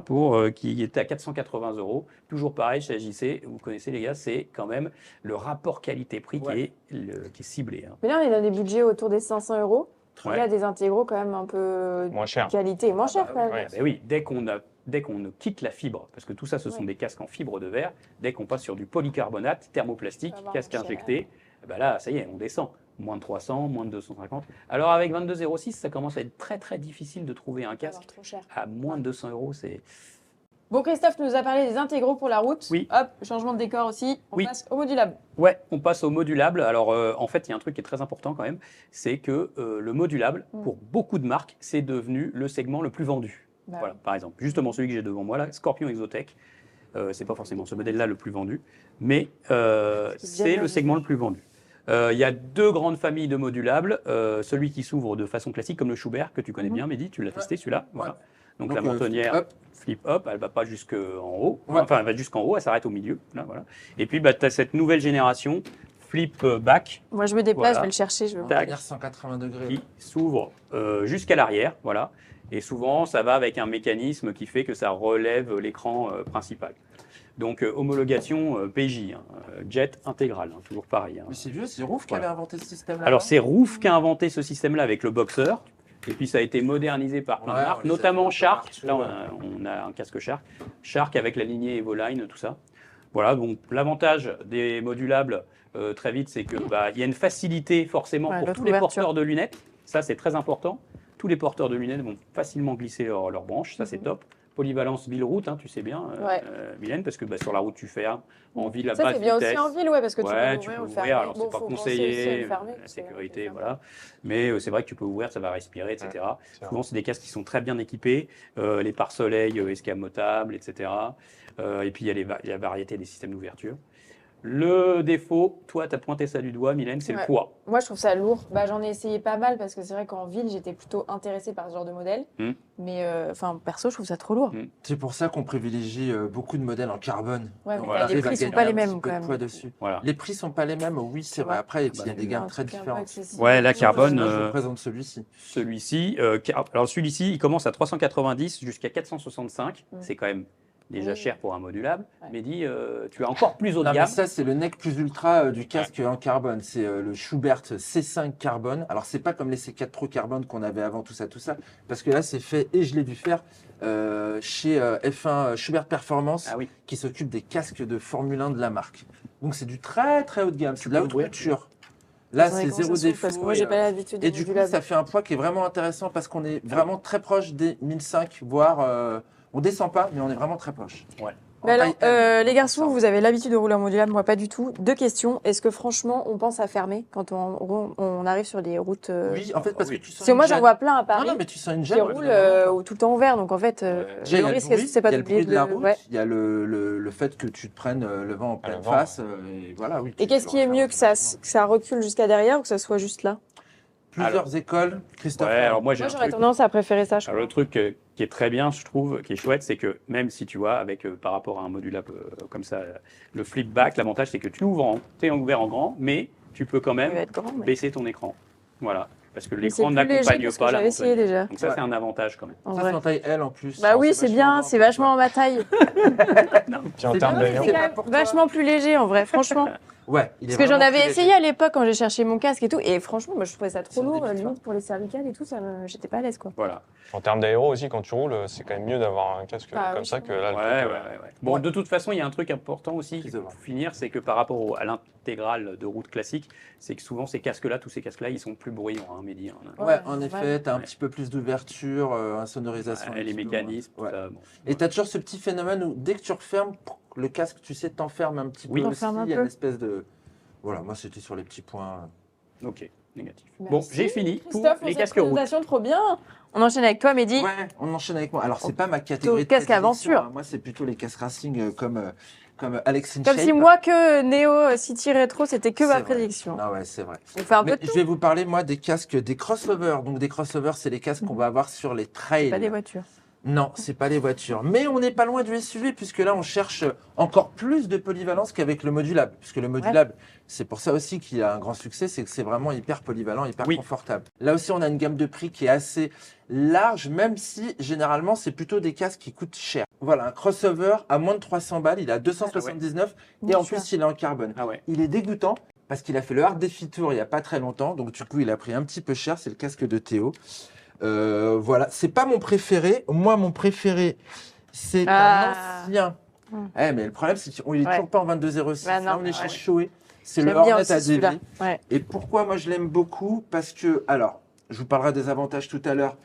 Speaker 5: qui était à 480 €. Toujours pareil chez AJC. Vous connaissez, les gars, c'est quand même le rapport qualité-prix qui est ciblé.
Speaker 2: Mais là, on est dans des budgets autour des 500 €. Il y a des intégraux quand même un peu
Speaker 1: Moins cher.
Speaker 2: qualité, moins cher quand même.
Speaker 1: Ouais.
Speaker 5: Oui, dès qu'on quitte la fibre, parce que tout ça, ce sont des casques en fibre de verre, dès qu'on passe sur du polycarbonate, thermoplastique, casque injecté, là, ça y est, on descend. Moins de 300, moins de 250. Alors avec 2206, ça commence à être très très difficile de trouver un casque
Speaker 2: Trop cher.
Speaker 5: à moins de 200 €. C'est
Speaker 2: Bon, Christophe nous a parlé des intégraux pour la route.
Speaker 5: Oui.
Speaker 2: Hop, changement de décor aussi. On passe au modulable.
Speaker 5: Ouais, on passe au modulable. Alors en fait, il y a un truc qui est très important quand même, c'est que le modulable, pour beaucoup de marques, c'est devenu le segment le plus vendu. Voilà, par exemple, justement celui que j'ai devant moi là, Scorpion Exotech. C'est pas forcément ce modèle-là le plus vendu, mais c'est le segment le plus vendu. Il y a 2 grandes familles de modulables. Celui qui s'ouvre de façon classique, comme le Schubert, que tu connais bien, Mehdi, tu l'as testé celui-là. Voilà. Donc la mentonnière flip up, elle ne va pas jusqu'en haut. Enfin, elle va jusqu'en haut, elle s'arrête au milieu. Là, voilà. Et puis, tu as cette nouvelle génération, flip back.
Speaker 2: Moi, je me déplace, je vais le chercher. Je vais
Speaker 5: Tac,
Speaker 3: 180 degrés.
Speaker 5: qui s'ouvre jusqu'à l'arrière. Voilà. Et souvent, ça va avec un mécanisme qui fait que ça relève l'écran principal. Donc, homologation PJ, jet intégral, toujours pareil.
Speaker 3: Mais c'est vieux, c'est Rouf qui avait inventé ce système-là.
Speaker 5: Alors, c'est Rouf qui a inventé ce système-là avec le Boxer. Et puis, ça a été modernisé par plein de marques, notamment Shark. Là, on a un casque Shark. Shark avec la lignée Evoline, tout ça. Voilà, donc l'avantage des modulables, très vite, c'est qu'il y a une facilité forcément pour tous les porteurs de lunettes. Ça, c'est très important. Tous les porteurs de lunettes vont facilement glisser leurs branches. Ça, c'est top. Polyvalence ville-route, tu sais bien, Mylène, parce que sur la route, tu fais en ville à basse vitesse.
Speaker 2: Ça, c'est bien aussi en ville, parce que
Speaker 5: tu peux ouvrir. Alors, c'est pas conseillé, la sécurité, voilà. Mais c'est vrai que tu peux ouvrir, ça va respirer, etc. Souvent, c'est des casques qui sont très bien équipés. Les pare-soleil escamotables, etc. Et puis, il y a la variété des systèmes d'ouverture. Le défaut, toi, tu as pointé ça du doigt, Mylène, c'est le poids.
Speaker 2: Moi, je trouve ça lourd. J'en ai essayé pas mal parce que c'est vrai qu'en ville, j'étais plutôt intéressée par ce genre de modèle. Mais perso, je trouve ça trop lourd.
Speaker 3: C'est pour ça qu'on privilégie beaucoup de modèles en carbone.
Speaker 2: Ouais, mais les prix ne sont pas les mêmes quand même.
Speaker 3: Dessus.
Speaker 5: Voilà.
Speaker 3: Les prix ne sont pas les mêmes, oui, c'est vrai. Après, il y a des gammes très différentes.
Speaker 5: Ouais, la carbone.
Speaker 3: Je vous présente celui-ci.
Speaker 5: Alors celui-ci, il commence à 390 jusqu'à 465. C'est quand même déjà cher pour un modulable. Mehdi, tu as encore plus haut de gamme.
Speaker 3: Mais ça, c'est le nec plus ultra du casque en carbone. C'est le Schubert C5 carbone. Alors, c'est pas comme les C4 Pro carbone qu'on avait avant, tout ça. Parce que là, c'est fait, et je l'ai vu faire, chez F1 Schubert Performance, qui s'occupe des casques de Formule 1 de la marque. Donc, c'est du très, très haut de gamme. C'est de la haute couture. Là, c'est zéro défaut.
Speaker 2: Parce que moi, j'ai pas l'habitude de
Speaker 3: et du coup, ça fait un poids qui est vraiment intéressant parce qu'on est vraiment très proche des 1005, voire... on descend pas, mais on est vraiment très proche.
Speaker 5: Ouais.
Speaker 2: Mais alors,
Speaker 3: taille M,
Speaker 2: les garçons,
Speaker 3: ça.
Speaker 2: vous avez l'habitude de rouler en modulable, moi pas du tout. 2 questions. Est-ce que franchement, on pense à fermer quand on arrive sur des routes
Speaker 3: Oui, en fait, parce que tu sens
Speaker 2: Parce que moi,
Speaker 3: une
Speaker 2: j'en
Speaker 3: gêne.
Speaker 2: vois plein à
Speaker 3: Non,
Speaker 2: Paris
Speaker 3: non, mais tu sens une
Speaker 2: qui
Speaker 3: gêne.
Speaker 2: roulent tout le temps ouvert. Donc en fait,
Speaker 3: Déjà, il y
Speaker 2: le
Speaker 3: a le
Speaker 2: risque,
Speaker 3: bruit,
Speaker 2: c'est pas
Speaker 3: il y a le
Speaker 2: d'oublier
Speaker 3: bruit de la route,
Speaker 2: Ouais.
Speaker 3: il y a le fait que tu te prennes le vent en pleine
Speaker 1: vent,
Speaker 3: face. Et voilà, oui.
Speaker 2: Et qu'est-ce qui est mieux, que ça recule jusqu'à derrière ou que ça soit juste là?
Speaker 3: Plusieurs écoles, Christophe.
Speaker 5: Ouais, alors moi j'ai
Speaker 2: Moi,
Speaker 5: un
Speaker 2: j'aurais
Speaker 5: truc.
Speaker 2: tendance à préférer ça, je
Speaker 5: Alors, le
Speaker 2: crois.
Speaker 5: truc qui est très bien, je trouve, qui est chouette, c'est que même si tu vois, avec par rapport à un modulable comme ça, le flip back, l'avantage c'est que tu ouvres, t'es ouvert en grand, mais tu peux quand
Speaker 2: Il va
Speaker 5: même
Speaker 2: être grand, mais...
Speaker 5: baisser ton écran. Voilà, parce que
Speaker 2: mais c'est
Speaker 5: l'écran
Speaker 2: plus léger
Speaker 5: n'accompagne
Speaker 2: que ce que
Speaker 5: pas la
Speaker 2: j'avais essayé
Speaker 5: montagne.
Speaker 2: déjà.
Speaker 5: Donc ça,
Speaker 3: Ouais.
Speaker 5: c'est un avantage quand même.
Speaker 2: En
Speaker 3: Ça,
Speaker 2: vrai.
Speaker 3: c'est en taille L en plus.
Speaker 2: Bah oui, c'est bien, c'est vachement ma taille.
Speaker 1: Puis en
Speaker 3: C'est
Speaker 1: termes
Speaker 3: bien,
Speaker 1: d'avion,
Speaker 2: C'est quand même vachement plus léger en vrai, franchement.
Speaker 3: Ouais, il est
Speaker 2: Parce que j'en
Speaker 3: vraiment
Speaker 2: avais
Speaker 3: plus
Speaker 2: essayé
Speaker 3: léger.
Speaker 2: à l'époque quand j'ai cherché mon casque et tout. Et franchement, moi je trouvais ça
Speaker 3: C'est
Speaker 2: trop
Speaker 3: un
Speaker 2: lourd,
Speaker 3: débutant.
Speaker 2: limite pour les cervicales et tout, j'étais pas à l'aise quoi.
Speaker 5: Voilà.
Speaker 1: en termes d'aéro aussi, quand tu roules, c'est quand même mieux d'avoir un casque
Speaker 2: Ah,
Speaker 1: comme
Speaker 2: oui,
Speaker 1: ça que là. le
Speaker 5: Ouais,
Speaker 1: truc,
Speaker 5: ouais. Bon,
Speaker 3: Ouais.
Speaker 5: de toute façon, il y a un truc important aussi
Speaker 3: Prise de
Speaker 5: pour
Speaker 3: vent.
Speaker 5: finir, c'est que par rapport à l'intégrale de route classique, c'est que souvent ces casques-là, tous ces casques-là, ils sont plus bruyants, hein, Mehdi. Hein.
Speaker 3: Ouais,
Speaker 2: Ouais,
Speaker 3: en
Speaker 2: ouais.
Speaker 3: effet, tu as un
Speaker 5: Ouais.
Speaker 3: petit peu plus d'ouverture, insonorisation.
Speaker 5: Ouais,
Speaker 3: un
Speaker 5: les
Speaker 3: petit peu
Speaker 5: mécanismes,
Speaker 3: moins.
Speaker 5: tout
Speaker 3: Ouais.
Speaker 5: ça. Bon.
Speaker 3: Et tu as toujours ce petit phénomène où dès que tu refermes, le casque, tu sais, t'enferme un petit
Speaker 5: Oui.
Speaker 3: peu aussi.
Speaker 2: T'enferme un
Speaker 3: Il y a
Speaker 2: peu.
Speaker 3: une espèce de. Voilà, moi c'était sur les petits points.
Speaker 5: Ok, négatif.
Speaker 2: Merci.
Speaker 5: Bon, j'ai fini pour
Speaker 2: Christophe, pour
Speaker 5: les
Speaker 2: cette
Speaker 5: casques route.
Speaker 2: présentation trop bien. On enchaîne avec toi, Mehdi.
Speaker 3: Ouais, on enchaîne avec moi. Alors, c'est pas ma catégorie de
Speaker 2: casque
Speaker 3: prédilection,
Speaker 2: aventure.
Speaker 3: hein. Moi, c'est plutôt les casques racing comme Alex
Speaker 2: Comme si moi que Neo City Retro, c'était que ma prédiction.
Speaker 3: Ah ouais, c'est vrai.
Speaker 2: On fait un peu
Speaker 3: Mais
Speaker 2: de
Speaker 3: je
Speaker 2: tout.
Speaker 3: vais vous parler, moi, des casques, des crossovers. Donc, des crossovers, c'est les casques qu'on va avoir sur les trails.
Speaker 2: Pas des voitures.
Speaker 3: Non, c'est pas les voitures. Mais on n'est pas loin du SUV, puisque là, on cherche encore plus de polyvalence qu'avec le modulable. Puisque le modulable, c'est pour ça aussi qu'il a un grand succès, c'est que c'est vraiment hyper polyvalent, hyper
Speaker 5: Oui.
Speaker 3: confortable. Là aussi, on a une gamme de prix qui est assez large, même si généralement, c'est plutôt des casques qui coûtent cher. Voilà, un crossover à moins de 300 balles, il est à 279 et en plus, il est en carbone.
Speaker 5: Ah ouais.
Speaker 3: Il est dégoûtant parce qu'il a fait le Hard Defy Tour il n'y a pas très longtemps, donc du coup, il a pris un petit peu cher. C'est le casque de Théo. Voilà, c'est pas mon préféré. Moi, mon préféré, c'est un ancien. Eh, mais le problème, c'est qu'il est toujours pas en 2206.
Speaker 2: Bah non,
Speaker 3: Là, on est chez
Speaker 2: ouais.
Speaker 3: Shoei. C'est le
Speaker 2: J'aime bien
Speaker 3: Hornet
Speaker 2: aussi
Speaker 3: ADV.
Speaker 2: celui-là. Ouais.
Speaker 3: Et pourquoi moi je l'aime beaucoup? Parce que, alors, je vous parlerai des avantages tout à l'heure.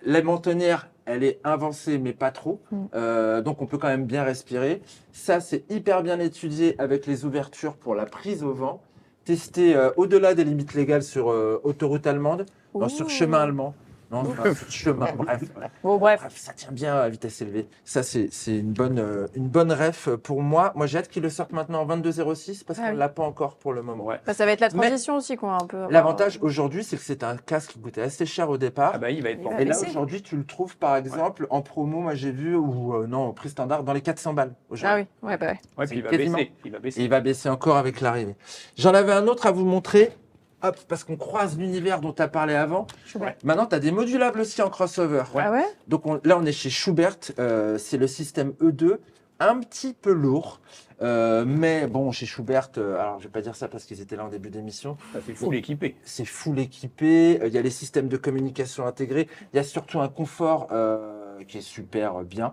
Speaker 3: La mentonnière, elle est avancée, mais pas trop. Donc, on peut quand même bien respirer. Ça, c'est hyper bien étudié avec les ouvertures pour la prise au vent. Testé au-delà des limites légales sur autoroute allemande, non, sur
Speaker 2: Ouh.
Speaker 3: chemin allemand. Non, enfin, sur chemin, bref.
Speaker 2: Bon, bref.
Speaker 3: Bref, ça tient bien à vitesse élevée. Ça, c'est une bonne ref pour moi. Moi, j'ai hâte qu'ils le sortent maintenant en 22.06 parce
Speaker 2: Ah
Speaker 3: qu'on
Speaker 2: oui.
Speaker 3: ne l'a pas encore pour le moment.
Speaker 5: Ouais.
Speaker 2: Bah, ça va être la
Speaker 3: Mais
Speaker 2: transition aussi, quoi, un peu.
Speaker 3: L'avantage aujourd'hui, c'est que c'est un casque qui coûtait assez cher au départ.
Speaker 5: Ah bah, il va être
Speaker 2: Il
Speaker 5: pour
Speaker 2: va
Speaker 3: Et là,
Speaker 2: baisser.
Speaker 3: aujourd'hui, tu le trouves par exemple en promo, moi j'ai vu, ou non, au prix standard, dans les 400 balles
Speaker 2: Ah
Speaker 3: aujourd'hui.
Speaker 2: oui, ouais, bah ouais.
Speaker 5: Ouais, puis il va
Speaker 3: quasiment.
Speaker 5: baisser. Il va
Speaker 3: Et
Speaker 5: baisser.
Speaker 3: il va baisser encore avec l'arrivée. J'en avais un autre à vous montrer. Hop, parce qu'on croise l'univers dont tu as parlé avant.
Speaker 2: Schubert.
Speaker 3: Maintenant, tu as des modulables aussi en crossover.
Speaker 5: Ouais.
Speaker 2: Ah ouais?
Speaker 3: Donc là, on est chez Schubert, c'est le système E2, un petit peu lourd, mais bon, chez Schubert, alors je vais pas dire ça parce qu'ils étaient là en début d'émission,
Speaker 5: Ça fait full équipé.
Speaker 3: c'est full équipé, il y a les systèmes de communication intégrés, il y a surtout un confort qui est super bien.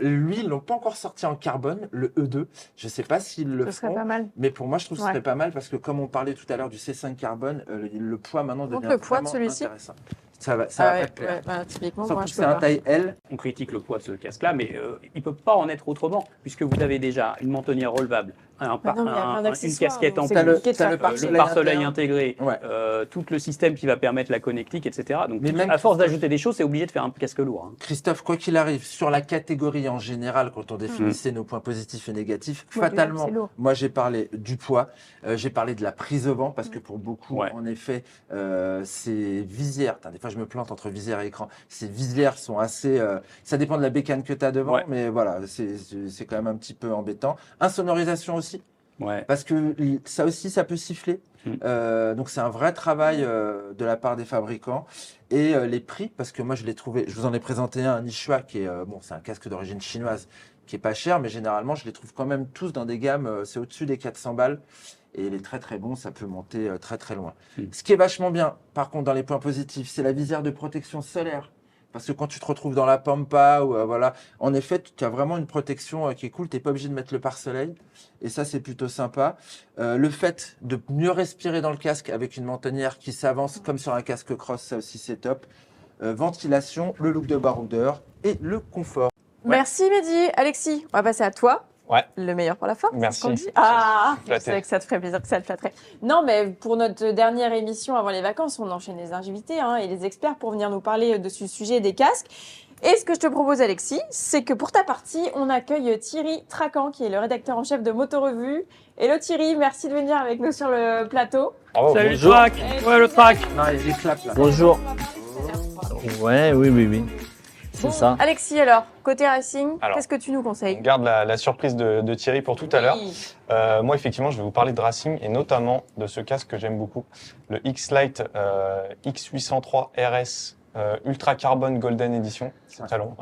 Speaker 3: Lui, ils l'ont pas encore sorti en carbone, le E2, je sais pas s'ils le
Speaker 2: Ce serait
Speaker 3: font.
Speaker 2: pas mal.
Speaker 3: Mais pour moi, je trouve que ce
Speaker 2: Ouais.
Speaker 3: serait pas mal parce que comme on parlait tout à l'heure du C5 carbone, le poids maintenant
Speaker 2: Donc
Speaker 3: devient
Speaker 2: le poids de
Speaker 3: vraiment
Speaker 2: celui-ci
Speaker 3: intéressant. Ça va
Speaker 2: Ah
Speaker 3: pas
Speaker 2: ouais,
Speaker 3: te plaire.
Speaker 2: ouais, bah, typiquement,
Speaker 3: Surtout
Speaker 2: moi,
Speaker 3: que
Speaker 2: je
Speaker 3: c'est
Speaker 2: peux
Speaker 3: un
Speaker 2: pas.
Speaker 3: taille L.
Speaker 5: On critique le poids de ce casque-là, mais il ne peut pas en être autrement, puisque vous avez déjà une mentonnière relevable,
Speaker 2: Bah non, mais il y a plein
Speaker 5: une
Speaker 2: d'accessoires,
Speaker 5: casquette en
Speaker 2: donc c'est
Speaker 5: plus,
Speaker 2: compliqué de
Speaker 3: t'as
Speaker 2: faire
Speaker 3: le
Speaker 2: comme
Speaker 3: pare-soleil
Speaker 5: le pare-soleil
Speaker 3: interne.
Speaker 5: intégré,
Speaker 3: Ouais.
Speaker 5: tout le système qui va permettre la connectique, etc. Donc,
Speaker 3: Mais même
Speaker 5: à force
Speaker 3: Christophe-
Speaker 5: d'ajouter des choses, c'est obligé de faire un casque lourd. Hein.
Speaker 3: Christophe, quoi qu'il arrive, sur la catégorie en général, quand on définissait nos points positifs et négatifs,
Speaker 2: Modulable,
Speaker 3: fatalement,
Speaker 2: c'est lourd.
Speaker 3: moi j'ai parlé du poids, j'ai parlé de la prise au vent, parce que pour beaucoup,
Speaker 5: Ouais.
Speaker 3: en effet, ces visières, putain, des fois je me plante entre visière et écran, ces visières sont assez, ça dépend de la bécane que tu as devant,
Speaker 5: Ouais.
Speaker 3: mais voilà, c'est quand même un petit peu embêtant. Insonorisation aussi,
Speaker 5: Ouais.
Speaker 3: parce que ça aussi, ça peut siffler. Donc c'est un vrai travail de la part des fabricants. Et les prix, parce que moi je l'ai trouvé, je vous en ai présenté un Nishua qui est, bon, c'est un casque d'origine chinoise qui est pas cher, mais généralement je les trouve quand même tous dans des gammes, c'est au-dessus des 400 balles. Et il est très très bon, ça peut monter très très loin. Ce qui est vachement bien, par contre, dans les points positifs, c'est la visière de protection solaire. Parce que quand tu te retrouves dans la pampa, ou voilà, en effet, tu as vraiment une protection qui est cool. Tu n'es pas obligé de mettre le pare-soleil. Et ça, c'est plutôt sympa. Le fait de mieux respirer dans le casque avec une mentonnière qui s'avance comme sur un casque cross, ça aussi, c'est top. Ventilation, le look de baroudeur et le confort.
Speaker 2: Merci Mehdi. Alexis, on va passer à toi.
Speaker 1: Ouais.
Speaker 2: Le meilleur pour la fin.
Speaker 1: Merci.
Speaker 2: C'est ce qu'on dit. Ah, je
Speaker 1: Flatté.
Speaker 2: savais que ça te ferait plaisir, que ça te flatterait. Non, mais pour notre dernière émission avant les vacances, on enchaîne les invités et les experts pour venir nous parler de ce sujet des casques. Et ce que je te propose, Alexis, c'est que pour ta partie, on accueille Thierry Tracan, qui est le rédacteur en chef de Motorevue. Hello Thierry, merci de venir avec nous sur le plateau.
Speaker 1: Bravo.
Speaker 5: Salut
Speaker 6: bonjour.
Speaker 5: Trac. Ouais, le Trac.
Speaker 3: Non, il y a des claps là.
Speaker 6: Bonjour. Ouais, oui. C'est
Speaker 2: Bon,
Speaker 6: ça.
Speaker 2: Alexis, alors, côté racing,
Speaker 1: Alors,
Speaker 2: qu'est-ce que tu nous
Speaker 1: On
Speaker 2: conseilles?
Speaker 1: garde la surprise de Thierry pour tout à l'heure.
Speaker 2: Oui.
Speaker 1: Moi, effectivement, je vais vous parler de racing et notamment de ce casque que j'aime beaucoup, le X-Lite X803 RS Ultra Carbon Golden Edition. C'est très long.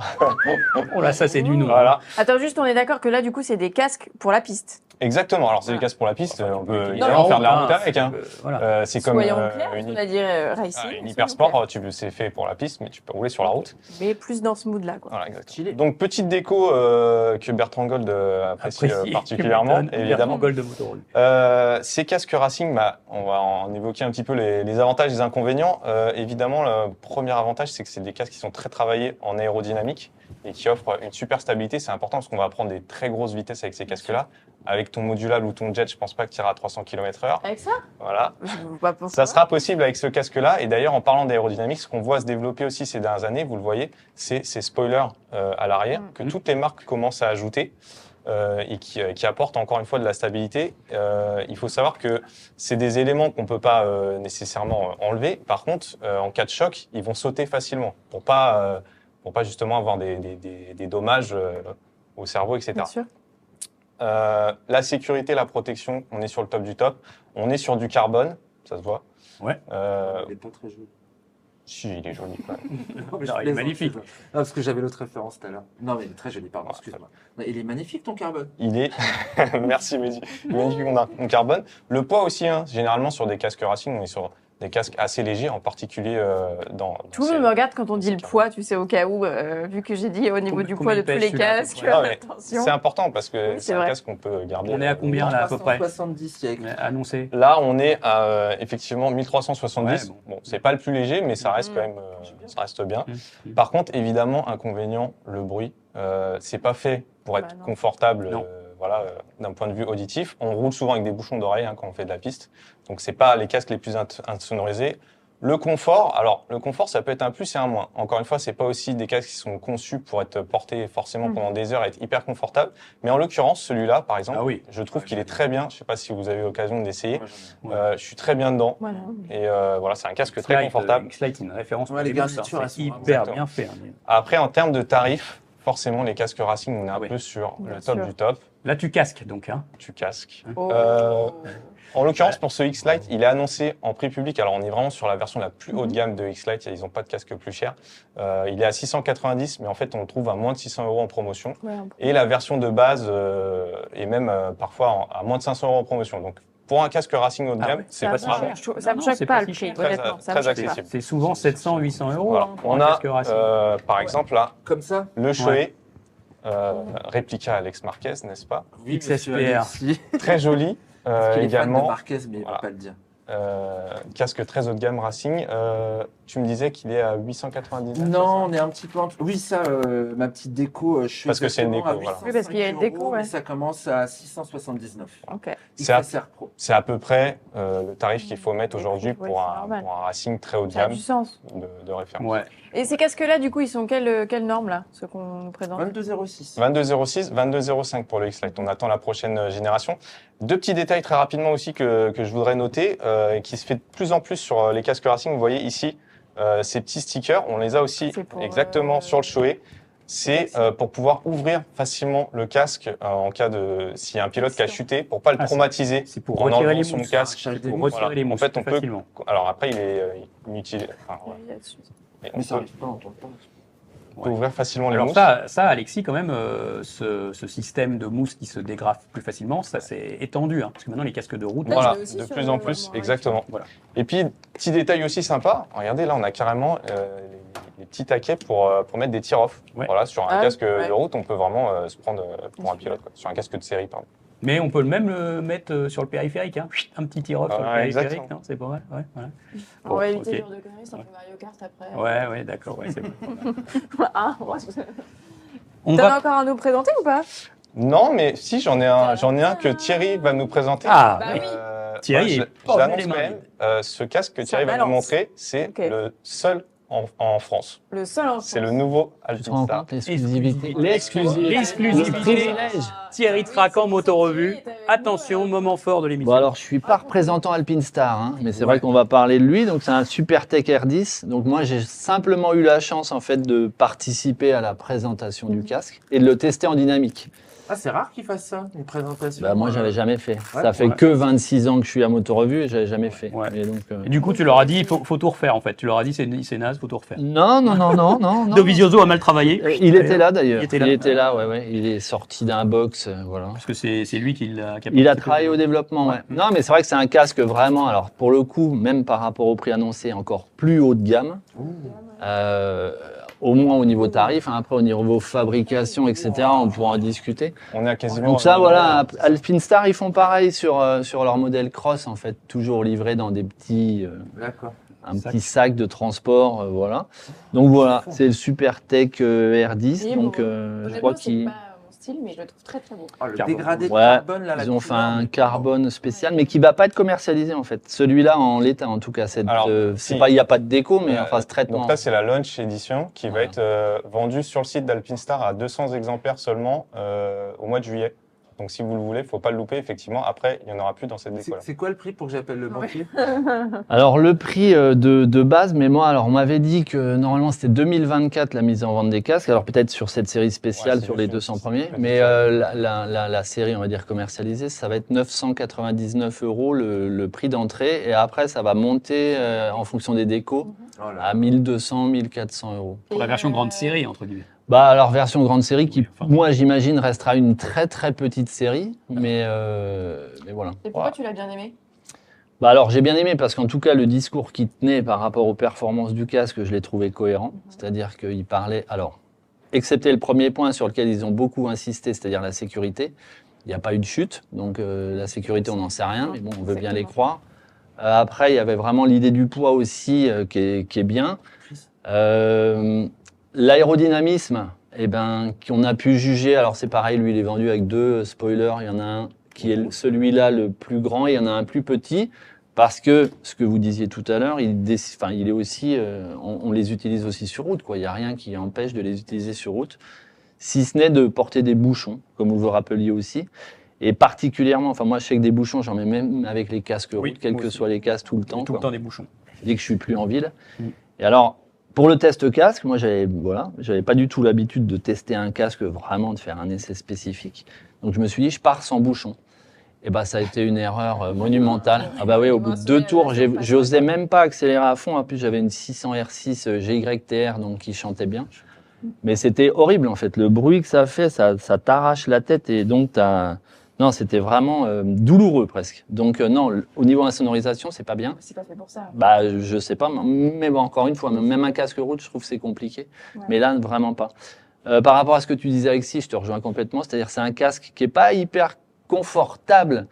Speaker 5: Oh là, ça c'est du nom.
Speaker 1: Voilà,
Speaker 2: Attends, juste, on est d'accord que là, du coup, c'est des casques pour la piste.
Speaker 1: exactement. Alors, c'est des
Speaker 2: Ah.
Speaker 1: casques pour la piste. On peut
Speaker 2: Non,
Speaker 1: évidemment
Speaker 2: mais
Speaker 1: faire de la
Speaker 5: enfin,
Speaker 1: route avec. Hein.
Speaker 5: Voilà.
Speaker 1: C'est comme
Speaker 2: Soyons clairs,
Speaker 1: une,
Speaker 2: on a dit racing.
Speaker 1: une
Speaker 2: soyons
Speaker 1: hypersport.
Speaker 2: clairs.
Speaker 1: C'est fait pour la piste, mais tu peux rouler sur la route.
Speaker 2: Mais plus dans ce mood-là, quoi.
Speaker 1: Voilà, exactement.
Speaker 3: Stylé.
Speaker 1: Donc, petite déco que Bertrand Gold apprécie particulièrement, évidemment.
Speaker 5: Gold de Motorola.
Speaker 1: Ces casques racing, on va en évoquer un petit peu les avantages et les inconvénients. Évidemment, le premier avantage, c'est que c'est des casques qui sont très travaillés en aérodynamique et qui offrent une super stabilité. C'est important parce qu'on va prendre des très grosses vitesses avec ces casques-là. Avec ton modulable ou ton jet, je pense pas que tu iras à 300 km/h.
Speaker 2: Avec ça?
Speaker 1: Voilà.
Speaker 2: Je ne vois pas pourquoi.
Speaker 1: Ça sera possible avec ce casque-là. Et d'ailleurs, en parlant d'aérodynamique, ce qu'on voit se développer aussi ces dernières années, vous le voyez, c'est ces spoilers à l'arrière que toutes les marques commencent à ajouter. Et qui apportent encore une fois de la stabilité. Il faut savoir que c'est des éléments qu'on ne peut pas nécessairement enlever. Par contre, en cas de choc, ils vont sauter facilement pour pas justement avoir des dommages au cerveau, etc.
Speaker 2: Bien sûr.
Speaker 1: La sécurité, la protection, on est sur le top du top. On est sur du carbone, ça se voit.
Speaker 5: Ouais.
Speaker 3: Il est pas très joli.
Speaker 1: Si, il est joli quand même.
Speaker 3: Non, mais je
Speaker 5: Alors, il est
Speaker 3: plaisante,
Speaker 5: magnifique.
Speaker 3: je plaisante. Non, parce que j'avais l'autre référence tout à l'heure. Non, mais il est très joli, pardon, excuse-moi. Non, il est magnifique ton carbone.
Speaker 1: Il est, merci Mehdi, magnifique en carbone. Le poids aussi, hein. Généralement sur des casques racing, on est sur des casques assez légers, en particulier dans
Speaker 2: Tout le monde me regarde quand on dit le poids, tu sais, au cas où, vu que j'ai dit au niveau du poids de tous
Speaker 5: Combien
Speaker 2: les
Speaker 5: il pèse, celui-là, à peu
Speaker 2: casques.
Speaker 5: près
Speaker 1: Ah, mais
Speaker 2: Attention.
Speaker 1: C'est important parce que
Speaker 2: Oui, c'est
Speaker 1: c'est un
Speaker 2: vrai.
Speaker 1: casque qu'on peut garder.
Speaker 5: On est à combien là à peu près
Speaker 3: 370 siècles.
Speaker 5: Annoncé.
Speaker 1: Là, on est à effectivement 1370.
Speaker 5: Ouais,
Speaker 1: Bon, c'est pas le plus léger, mais ça reste quand même, ça reste bien. Par contre, évidemment, inconvénient, le bruit. C'est pas fait pour être
Speaker 2: Bah non.
Speaker 1: confortable,
Speaker 5: Non.
Speaker 1: d'un point de vue auditif. On roule souvent avec des bouchons d'oreille quand on fait de la piste, donc c'est pas les casques les plus insonorisés. Le confort, ça peut être un plus et un moins. Encore une fois, c'est pas aussi des casques qui sont conçus pour être portés forcément pendant des heures et être hyper confortable. Mais en l'occurrence, celui-là, par exemple,
Speaker 5: Ah oui.
Speaker 1: je trouve qu'il est très bien. Je sais pas si vous avez eu l'occasion d'essayer.
Speaker 3: Moi, j'en ai.
Speaker 1: Je suis très bien dedans.
Speaker 2: Voilà.
Speaker 1: Et voilà, c'est un casque très confortable.
Speaker 5: X-Lite, une référence.
Speaker 3: Ouais, les
Speaker 5: pour mousses,
Speaker 3: garnitures, elles
Speaker 5: c'est
Speaker 3: sont
Speaker 5: hyper
Speaker 1: vraiment-
Speaker 5: bien fait. Hein.
Speaker 1: Après, en termes de tarifs, forcément, les casques racing, on est un
Speaker 5: oui.
Speaker 1: peu sur
Speaker 2: Bien
Speaker 1: le top
Speaker 2: sûr.
Speaker 1: du top.
Speaker 5: Là, tu casques donc. Hein.
Speaker 1: Tu casques.
Speaker 2: Oh.
Speaker 1: En l'occurrence, pour ce X-Lite, il est annoncé en prix public. Alors, on est vraiment sur la version la plus haut de gamme de X-Lite. Ils n'ont pas de casque plus cher. Il est à 690, mais en fait, on le trouve à moins de 600 € en promotion.
Speaker 2: Ouais, un peu.
Speaker 1: Et la version de base est même parfois à moins de 500 € en promotion. Donc, pour un casque racing haut de
Speaker 5: Ah
Speaker 1: gamme,
Speaker 5: ouais.
Speaker 1: c'est
Speaker 2: Ça
Speaker 1: pas
Speaker 2: me
Speaker 1: si cher.
Speaker 2: choque- Ça me
Speaker 5: Non,
Speaker 2: choque
Speaker 5: c'est
Speaker 2: pas
Speaker 5: pas
Speaker 2: le
Speaker 5: si
Speaker 2: prix,
Speaker 5: cher.
Speaker 2: honnêtement. Ça me
Speaker 1: Très
Speaker 2: choque
Speaker 1: accessible.
Speaker 2: pas.
Speaker 5: C'est souvent 700, 800 euros
Speaker 1: Voilà.
Speaker 5: hein, pour
Speaker 1: On
Speaker 5: un
Speaker 1: a,
Speaker 5: casque racing.
Speaker 1: par exemple, là,
Speaker 3: Comme ça
Speaker 1: le Choé, réplica Alex Marquez, n'est-ce pas?
Speaker 3: Oui,
Speaker 5: XSPR.
Speaker 3: monsieur Alexis.
Speaker 1: Très joli.
Speaker 3: Parce qu'il est fan de
Speaker 1: Également,
Speaker 3: Marquez, mais il
Speaker 1: Voilà.
Speaker 3: va pas le dire.
Speaker 1: casque très haut de gamme racing. Tu me disais qu'il est à 899.
Speaker 3: Non, on est un petit peu en dessous. Oui, ça, ma petite déco, je suis
Speaker 1: Parce que c'est une
Speaker 3: exactement
Speaker 1: déco,
Speaker 3: à
Speaker 1: voilà.
Speaker 2: Oui, parce qu'il y a une
Speaker 3: 805
Speaker 2: déco,
Speaker 3: euros,
Speaker 2: ouais.
Speaker 3: mais ça commence à 679.
Speaker 2: Ok.
Speaker 1: C'est à-
Speaker 3: XSR Pro.
Speaker 1: C'est à peu près le tarif qu'il faut mettre aujourd'hui
Speaker 2: Ouais,
Speaker 1: pour,
Speaker 2: c'est normal.
Speaker 1: pour un racing très haut de
Speaker 2: Ça a
Speaker 1: gamme
Speaker 2: du sens.
Speaker 1: de référence.
Speaker 5: Ouais.
Speaker 2: Et ces casques-là, du coup, ils sont quelle norme, là, ceux qu'on nous présente?
Speaker 3: 22,06.
Speaker 1: 22,06, 22,05 pour le X-Lite. On attend la prochaine génération. Deux petits détails très rapidement aussi que je voudrais noter, et qui se fait de plus en plus sur les casques racing. Vous voyez ici ces petits stickers. On les a aussi
Speaker 2: C'est pour,
Speaker 1: exactement sur le Choé. C'est pour pouvoir ouvrir facilement le casque en cas de s'il y a un pilote qui a chuté, pour pas le
Speaker 5: Ah,
Speaker 1: traumatiser.
Speaker 5: C'est pour
Speaker 1: En
Speaker 5: retirer
Speaker 1: enlevant
Speaker 5: les
Speaker 1: son
Speaker 5: mousses.
Speaker 1: casque.
Speaker 3: Charge des
Speaker 5: Pour
Speaker 3: mousses.
Speaker 5: retirer les
Speaker 1: En
Speaker 5: mousses
Speaker 1: fait, on
Speaker 5: plus
Speaker 1: peut.
Speaker 5: facilement.
Speaker 1: Alors après, il est inutile. Enfin, voilà. Et on
Speaker 3: Mais ça
Speaker 1: peut,
Speaker 3: arrive pas, on entend pas.
Speaker 1: on peut ouvrir facilement les
Speaker 5: Alors
Speaker 1: mousses.
Speaker 5: ça, Alexis, quand même, ce système de mousse qui se dégrafe plus facilement, ça s'est étendu. Hein, parce que maintenant, les casques de route,
Speaker 2: Là,
Speaker 1: Voilà,
Speaker 2: je l'ai aussi
Speaker 1: de
Speaker 2: sur
Speaker 1: plus
Speaker 2: le-
Speaker 1: en plus,
Speaker 2: mon
Speaker 1: exactement.
Speaker 5: Voilà.
Speaker 1: Et puis, petit détail aussi sympa, regardez, là, on a carrément les petits taquets pour mettre des tir-off.
Speaker 5: Ouais.
Speaker 1: Voilà, sur un
Speaker 2: Ah,
Speaker 1: casque
Speaker 2: ouais.
Speaker 1: de route, on peut vraiment se prendre pour un pilote, quoi. Sur un casque de série, pardon.
Speaker 5: Mais on peut même le mettre sur le périphérique. Hein. Un petit tir-off sur le
Speaker 1: Ouais,
Speaker 5: périphérique,
Speaker 1: exactement.
Speaker 5: non? C'est pas mal. Ouais, voilà.
Speaker 2: On
Speaker 5: Bon,
Speaker 2: va éviter
Speaker 5: ok.
Speaker 2: ce genre de conneries, c'est un peu Mario Kart après.
Speaker 5: Ouais, d'accord. Ouais, c'est bon.
Speaker 2: Ah,
Speaker 5: On
Speaker 2: T'en
Speaker 5: va...
Speaker 2: as encore un à nous présenter ou pas?
Speaker 1: Non, mais si, j'en ai un que Thierry va nous présenter.
Speaker 5: Ah,
Speaker 2: Bah
Speaker 5: oui.
Speaker 2: oui.
Speaker 5: Thierry
Speaker 1: je
Speaker 5: est pas
Speaker 1: l'annonce
Speaker 5: venu les
Speaker 1: quand
Speaker 5: mains
Speaker 1: même. Ce casque que
Speaker 2: Ça
Speaker 1: Thierry va nous
Speaker 2: balance.
Speaker 1: montrer, c'est
Speaker 2: Ok.
Speaker 1: le seul en France.
Speaker 2: Le seul en
Speaker 1: C'est le
Speaker 2: France.
Speaker 1: nouveau
Speaker 6: Tu te rends
Speaker 1: Alpinstar.
Speaker 6: compte l'exclusivité.
Speaker 5: L'exclusivité.
Speaker 6: Le privilège.
Speaker 5: Thierry Tracan, Motorevue.
Speaker 2: Avec
Speaker 5: Attention,
Speaker 2: nous,
Speaker 5: moment fort de l'émission.
Speaker 6: Bon alors je suis pas représentant Alpinstar, hein, mais c'est vrai qu'on va parler de lui. Donc c'est un Supertech R10. Donc moi j'ai simplement eu la chance en fait de participer à la présentation du casque et de le tester en dynamique.
Speaker 3: Ah, c'est rare qu'ils fassent ça, une présentation.
Speaker 6: Bah moi j'avais jamais fait.
Speaker 3: Ouais,
Speaker 6: Ça fait
Speaker 5: ouais.
Speaker 6: que 26 ans que je suis à Motorevue et j'avais jamais fait.
Speaker 5: Ouais.
Speaker 6: Et donc,
Speaker 5: Et du coup, tu leur as dit, il faut tout refaire en fait. Tu leur as dit, c'est naze, faut tout refaire.
Speaker 6: Non.
Speaker 5: Dovizioso a mal travaillé.
Speaker 6: Il était là d'ailleurs.
Speaker 5: Il était là.
Speaker 6: Ouais. Il est sorti d'un box, voilà.
Speaker 5: Parce que c'est lui qui l'a
Speaker 6: Il a travaillé au développement, ouais. Non, mais c'est vrai que c'est un casque vraiment, alors pour le coup, même par rapport au prix annoncé, encore plus haut de gamme. Au moins au niveau tarif, hein. Après au niveau fabrication, etc., on pourra en discuter.
Speaker 1: On est à quasiment.
Speaker 6: Donc ça, voilà, Alpinstar, ils font pareil sur leur modèle Cross, en fait, toujours livré dans des petits,
Speaker 3: D'accord.
Speaker 6: petit sac de transport, voilà. Donc voilà, c'est le Supertech R10,
Speaker 2: Il est
Speaker 6: donc
Speaker 2: beau.
Speaker 6: je
Speaker 2: Honnêtement,
Speaker 6: crois
Speaker 2: c'est
Speaker 6: qu'il...
Speaker 2: pas mon style, mais je le trouve très très beau.
Speaker 3: Oh, le
Speaker 5: Carbone.
Speaker 3: dégradé de
Speaker 6: Ouais,
Speaker 3: carbone, là, la
Speaker 6: ils ont fait
Speaker 3: couleur,
Speaker 6: un
Speaker 3: mais-
Speaker 6: carbone spécial, mais qui va pas être commercialisé en fait. Celui-là en l'état, en tout cas,
Speaker 1: Alors,
Speaker 6: c'est
Speaker 1: si.
Speaker 6: pas, il n'y a pas de déco, mais enfin ce traitement.
Speaker 1: Donc là, c'est la launch édition qui va
Speaker 6: Voilà.
Speaker 1: être vendue sur le site d'Alpinstar à 200 exemplaires seulement au mois de juillet. Donc si vous le voulez, il ne faut pas le louper. Effectivement, après, il n'y en aura plus dans cette déco-là.
Speaker 3: C'est quoi le prix pour que j'appelle le banquier?
Speaker 6: Alors le prix de base, mais moi, alors on m'avait dit que normalement c'était 2024 la mise en vente des casques. Alors peut-être sur cette série spéciale,
Speaker 1: Ouais, c'est
Speaker 6: sur les
Speaker 1: juste
Speaker 6: 200
Speaker 1: une
Speaker 6: premiers,
Speaker 1: petite
Speaker 6: mais
Speaker 1: différence.
Speaker 6: la série, on va dire commercialisée, ça va être 999 € le prix d'entrée, et après ça va monter en fonction des décos
Speaker 3: Oh là
Speaker 6: à 1200, 1400 €.
Speaker 5: Pour la version grande série, entre guillemets.
Speaker 6: Bah alors version grande série qui,
Speaker 5: Oui, enfin.
Speaker 6: moi j'imagine, restera une très très petite série, mais voilà.
Speaker 2: Et pourquoi tu l'as bien aimé?
Speaker 6: Bah alors j'ai bien aimé parce qu'en tout cas le discours qui tenait par rapport aux performances du casque, je l'ai trouvé cohérent. C'est-à-dire qu'il parlait, alors, excepté le premier point sur lequel ils ont beaucoup insisté, c'est-à-dire la sécurité, il n'y a pas eu de chute, donc la sécurité on n'en sait rien, mais bon on veut bien les croire. Après il y avait vraiment l'idée du poids aussi qui est bien. L'aérodynamisme, eh ben, qu'on a pu juger, alors c'est pareil, lui il est vendu avec deux spoilers, il y en a un qui est celui-là le plus grand et il y en a un plus petit, parce que, ce que vous disiez tout à l'heure, il est aussi, on les utilise aussi sur route, quoi. Il n'y a rien qui empêche de les utiliser sur route, si ce n'est de porter des bouchons, comme vous le rappeliez aussi. Et particulièrement, enfin moi je sais que des bouchons, j'en mets même avec les casques route,
Speaker 5: Oui,
Speaker 6: quels
Speaker 5: moi
Speaker 6: que
Speaker 5: aussi.
Speaker 6: soient les casques tout le temps.
Speaker 5: Tout le
Speaker 6: quoi.
Speaker 5: temps des bouchons.
Speaker 6: Dès que je suis plus en ville.
Speaker 5: Mm.
Speaker 6: Et alors, pour le test casque, moi, j'avais pas du tout l'habitude de tester un casque, vraiment de faire un essai spécifique. Donc, je me suis dit, je pars sans bouchon. Et bah, ça a été une erreur monumentale. Ah bah oui, au bout de 2 tours, j'osais même pas accélérer à fond. En plus, j'avais une 600 R6 GYTR, donc qui chantait bien. Mais c'était horrible, en fait. Le bruit que ça fait, ça t'arrache la tête et donc non, c'était vraiment douloureux presque. Donc non, au niveau insonorisation, c'est pas bien.
Speaker 2: C'est pas fait pour ça.
Speaker 6: Bah, je sais pas, mais bon, encore une fois, même un casque route, je trouve que c'est compliqué.
Speaker 2: Ouais.
Speaker 6: Mais là, vraiment pas. Par rapport à ce que tu disais, Alexis, je te rejoins complètement. C'est-à-dire, c'est un casque qui est pas hyper confortable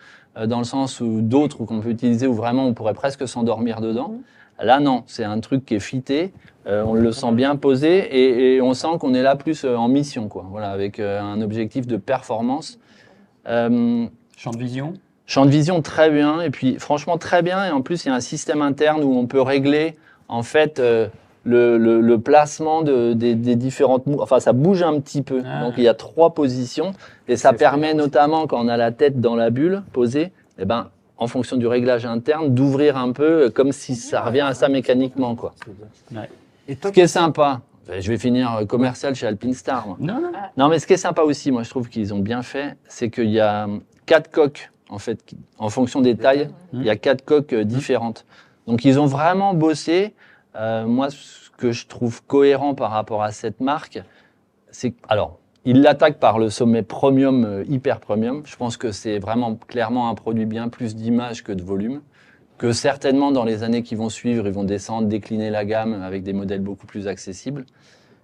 Speaker 6: dans le sens où d'autres qu'on peut utiliser où vraiment on pourrait presque s'endormir dedans. Là, non, c'est un truc qui est fité. On le sent bien posé et on sent qu'on est là plus en mission, quoi. Voilà, avec un objectif de performance.
Speaker 5: Champ de vision.
Speaker 6: Champ de vision très bien, et puis franchement très bien, et en plus il y a un système interne où on peut régler en fait le placement des différentes enfin ça bouge un petit peu, donc il y a 3 positions, et ça permet notamment quand on a la tête dans la bulle posée, eh ben, en fonction du réglage interne, d'ouvrir un peu comme si ça revient à ça mécaniquement, quoi.
Speaker 5: Ouais.
Speaker 3: Et toi,
Speaker 6: Ce qui est sympa, je vais finir commercial chez Alpinstar, moi.
Speaker 5: Non, non.
Speaker 6: Non, mais ce qui est sympa aussi, moi je trouve qu'ils ont bien fait, c'est qu'il y a 4 coques, en fait, en fonction des tailles, il y a 4 coques différentes. Donc ils ont vraiment bossé. Moi, ce que je trouve cohérent par rapport à cette marque, c'est alors, ils l'attaquent par le sommet premium, hyper premium. Je pense que c'est vraiment clairement un produit bien plus d'image que de volume, que certainement dans les années qui vont suivre, ils vont descendre, décliner la gamme avec des modèles beaucoup plus accessibles.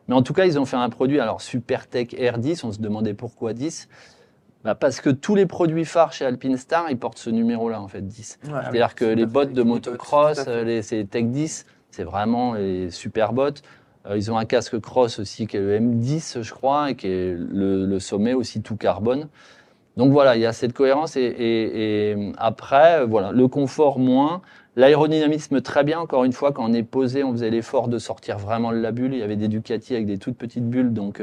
Speaker 6: Mais en tout cas, ils ont fait un produit, alors Supertech R10, on se demandait pourquoi 10. Bah parce que tous les produits phares chez Alpinstar, ils portent ce numéro-là, en fait, 10.
Speaker 3: Ouais,
Speaker 6: C'est-à-dire que
Speaker 3: tout à
Speaker 6: les
Speaker 3: fait.
Speaker 6: bottes de
Speaker 3: Les
Speaker 6: motocross,
Speaker 3: bottes, tout à fait.
Speaker 6: c'est Tech 10, c'est vraiment les super bottes. Ils ont un casque cross aussi qui est le M10, je crois, et qui est le sommet aussi tout carbone. Donc voilà, il y a cette cohérence et après, voilà, le confort moins, l'aérodynamisme très bien. Encore une fois, quand on est posé, on faisait l'effort de sortir vraiment de la bulle. Il y avait des Ducati avec des toutes petites bulles, donc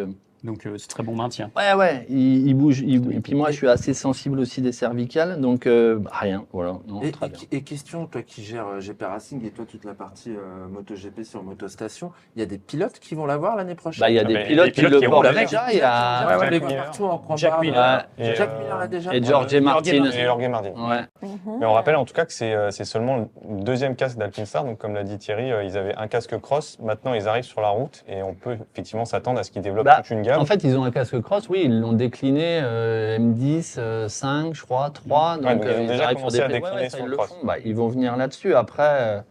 Speaker 5: c'est très bon maintien.
Speaker 6: ouais, il bouge. Et puis moi, je suis assez sensible aussi des cervicales, donc rien, voilà. Non, très bien.
Speaker 3: Et question, toi qui gères GP Racing et toi toute la partie MotoGP sur Motostation, il y a des pilotes qui vont l'avoir l'année prochaine?
Speaker 6: Bah, il y a des pilotes qui le
Speaker 1: roulent
Speaker 6: portent
Speaker 1: avec.
Speaker 6: déjà. Il y a
Speaker 3: on les voit partout en combat.
Speaker 5: Jack Miller.
Speaker 3: Jack Miller l'a déjà.
Speaker 6: et Jorge Martin.
Speaker 1: Et Jorge Martin.
Speaker 6: Ouais.
Speaker 1: Mais on rappelle en tout cas que c'est seulement le deuxième casque d'Alpinstar. Donc comme l'a dit Thierry, ils avaient un casque cross. Maintenant, ils arrivent sur la route et on peut effectivement s'attendre à ce qu'ils développent toute une gamme.
Speaker 6: En fait, ils ont un casque cross, oui, ils l'ont décliné M10, 5, je crois, 3. Donc,
Speaker 1: ils ont déjà
Speaker 6: arrivent
Speaker 1: commencé
Speaker 6: sur
Speaker 1: à
Speaker 6: des
Speaker 1: décliner sur
Speaker 6: ils
Speaker 1: le
Speaker 6: le
Speaker 1: cross.
Speaker 6: font. Ils vont venir là-dessus. Après,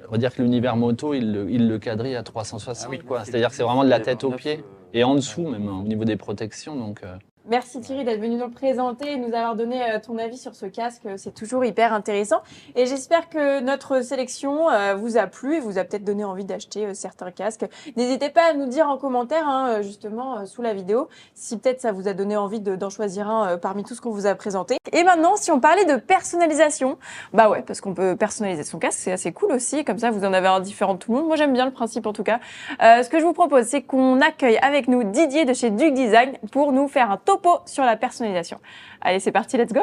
Speaker 6: on va dire que l'univers moto, il le quadrille à 360. Quoi. C'est-à-dire que c'est vraiment de la tête aux pieds. Et en dessous, même au niveau des protections. Donc,
Speaker 2: Merci Thierry d'être venu nous le présenter et nous avoir donné ton avis sur ce casque. C'est toujours hyper intéressant. Et j'espère que notre sélection vous a plu et vous a peut-être donné envie d'acheter certains casques. N'hésitez pas à nous dire en commentaire, justement, sous la vidéo, si peut-être ça vous a donné envie d'en choisir un parmi tout ce qu'on vous a présenté. Et maintenant, si on parlait de personnalisation, bah ouais, parce qu'on peut personnaliser son casque, c'est assez cool aussi. Comme ça, vous en avez un différent de tout le monde. Moi, j'aime bien le principe en tout cas. Ce que je vous propose, c'est qu'on accueille avec nous Didier de chez Duc Design pour nous faire un topo sur la personnalisation. Allez, c'est parti, let's go!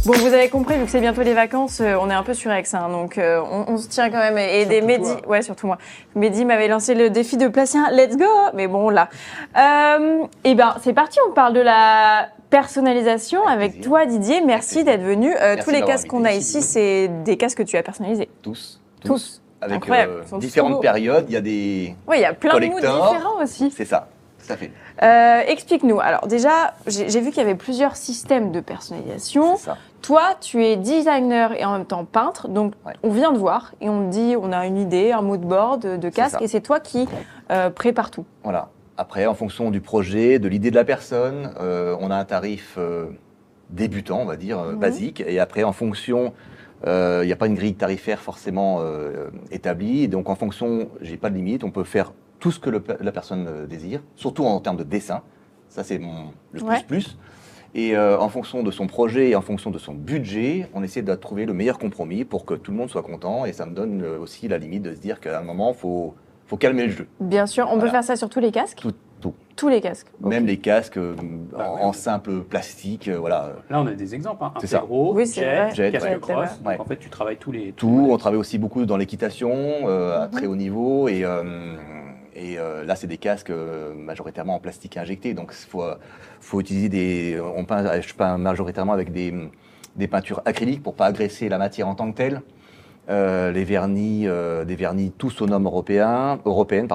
Speaker 2: Bon, vous avez compris, vu que c'est bientôt les vacances, on est un peu surex, hein, donc on se tient quand même. Et des Mehdi, ouais, surtout moi. Mehdi m'avait lancé le défi de placer un let's go, mais bon, là. Et ben, c'est parti, on parle de la personnalisation avec toi, Didier. Merci d'être venu. Tous les casques qu'on a ici, c'est des casques que tu as personnalisés.
Speaker 7: Tous. Avec
Speaker 2: Incroyable. Ils sont
Speaker 7: différentes
Speaker 2: tous
Speaker 7: périodes, il y a des
Speaker 2: Oui, il y a plein de moods
Speaker 7: collectors.
Speaker 2: différents aussi.
Speaker 7: C'est ça, tout à fait.
Speaker 2: Explique-nous. Alors déjà, j'ai vu qu'il y avait plusieurs systèmes de personnalisation.
Speaker 7: C'est ça.
Speaker 2: Toi, tu es designer et en même temps peintre. Donc,
Speaker 7: Ouais.
Speaker 2: on vient de voir et on te dit, on a une idée, un mood board de casque
Speaker 7: ça.
Speaker 2: et c'est toi qui prépare tout.
Speaker 7: Voilà. Après, en fonction du projet, de l'idée de la personne, on a un tarif débutant, on va dire, basique. Et après, en fonction, il n'y a pas une grille tarifaire forcément établie. Donc, en fonction, j'ai pas de limite. On peut faire tout ce que la personne désire, surtout en termes de dessin. Ça, c'est le
Speaker 2: Ouais.
Speaker 7: plus. Et en fonction de son projet et en fonction de son budget, on essaie de trouver le meilleur compromis pour que tout le monde soit content. Et ça me donne aussi la limite de se dire qu'à un moment, il faut calmer le jeu.
Speaker 2: Bien sûr, on peut
Speaker 7: Voilà.
Speaker 2: faire ça sur tous les casques.
Speaker 7: Tout.
Speaker 2: Tous les casques.
Speaker 7: Même
Speaker 2: Ok.
Speaker 7: les casques en simple plastique, voilà.
Speaker 5: Là, on a des exemples.
Speaker 7: C'est ça.
Speaker 5: Intégro,
Speaker 2: Oui, c'est vrai.
Speaker 7: Jet,
Speaker 5: casque
Speaker 7: ouais.
Speaker 5: cross.
Speaker 2: C'est
Speaker 7: vrai.
Speaker 5: Donc, en fait, tu travailles tous les
Speaker 7: Tout, on travaille aussi beaucoup dans l'équitation à
Speaker 2: Mhm.
Speaker 7: très haut niveau et là c'est des casques majoritairement en plastique injecté, donc faut utiliser je peins majoritairement avec des peintures acryliques pour pas agresser la matière en tant que telle. Des vernis tous aux normes européennes,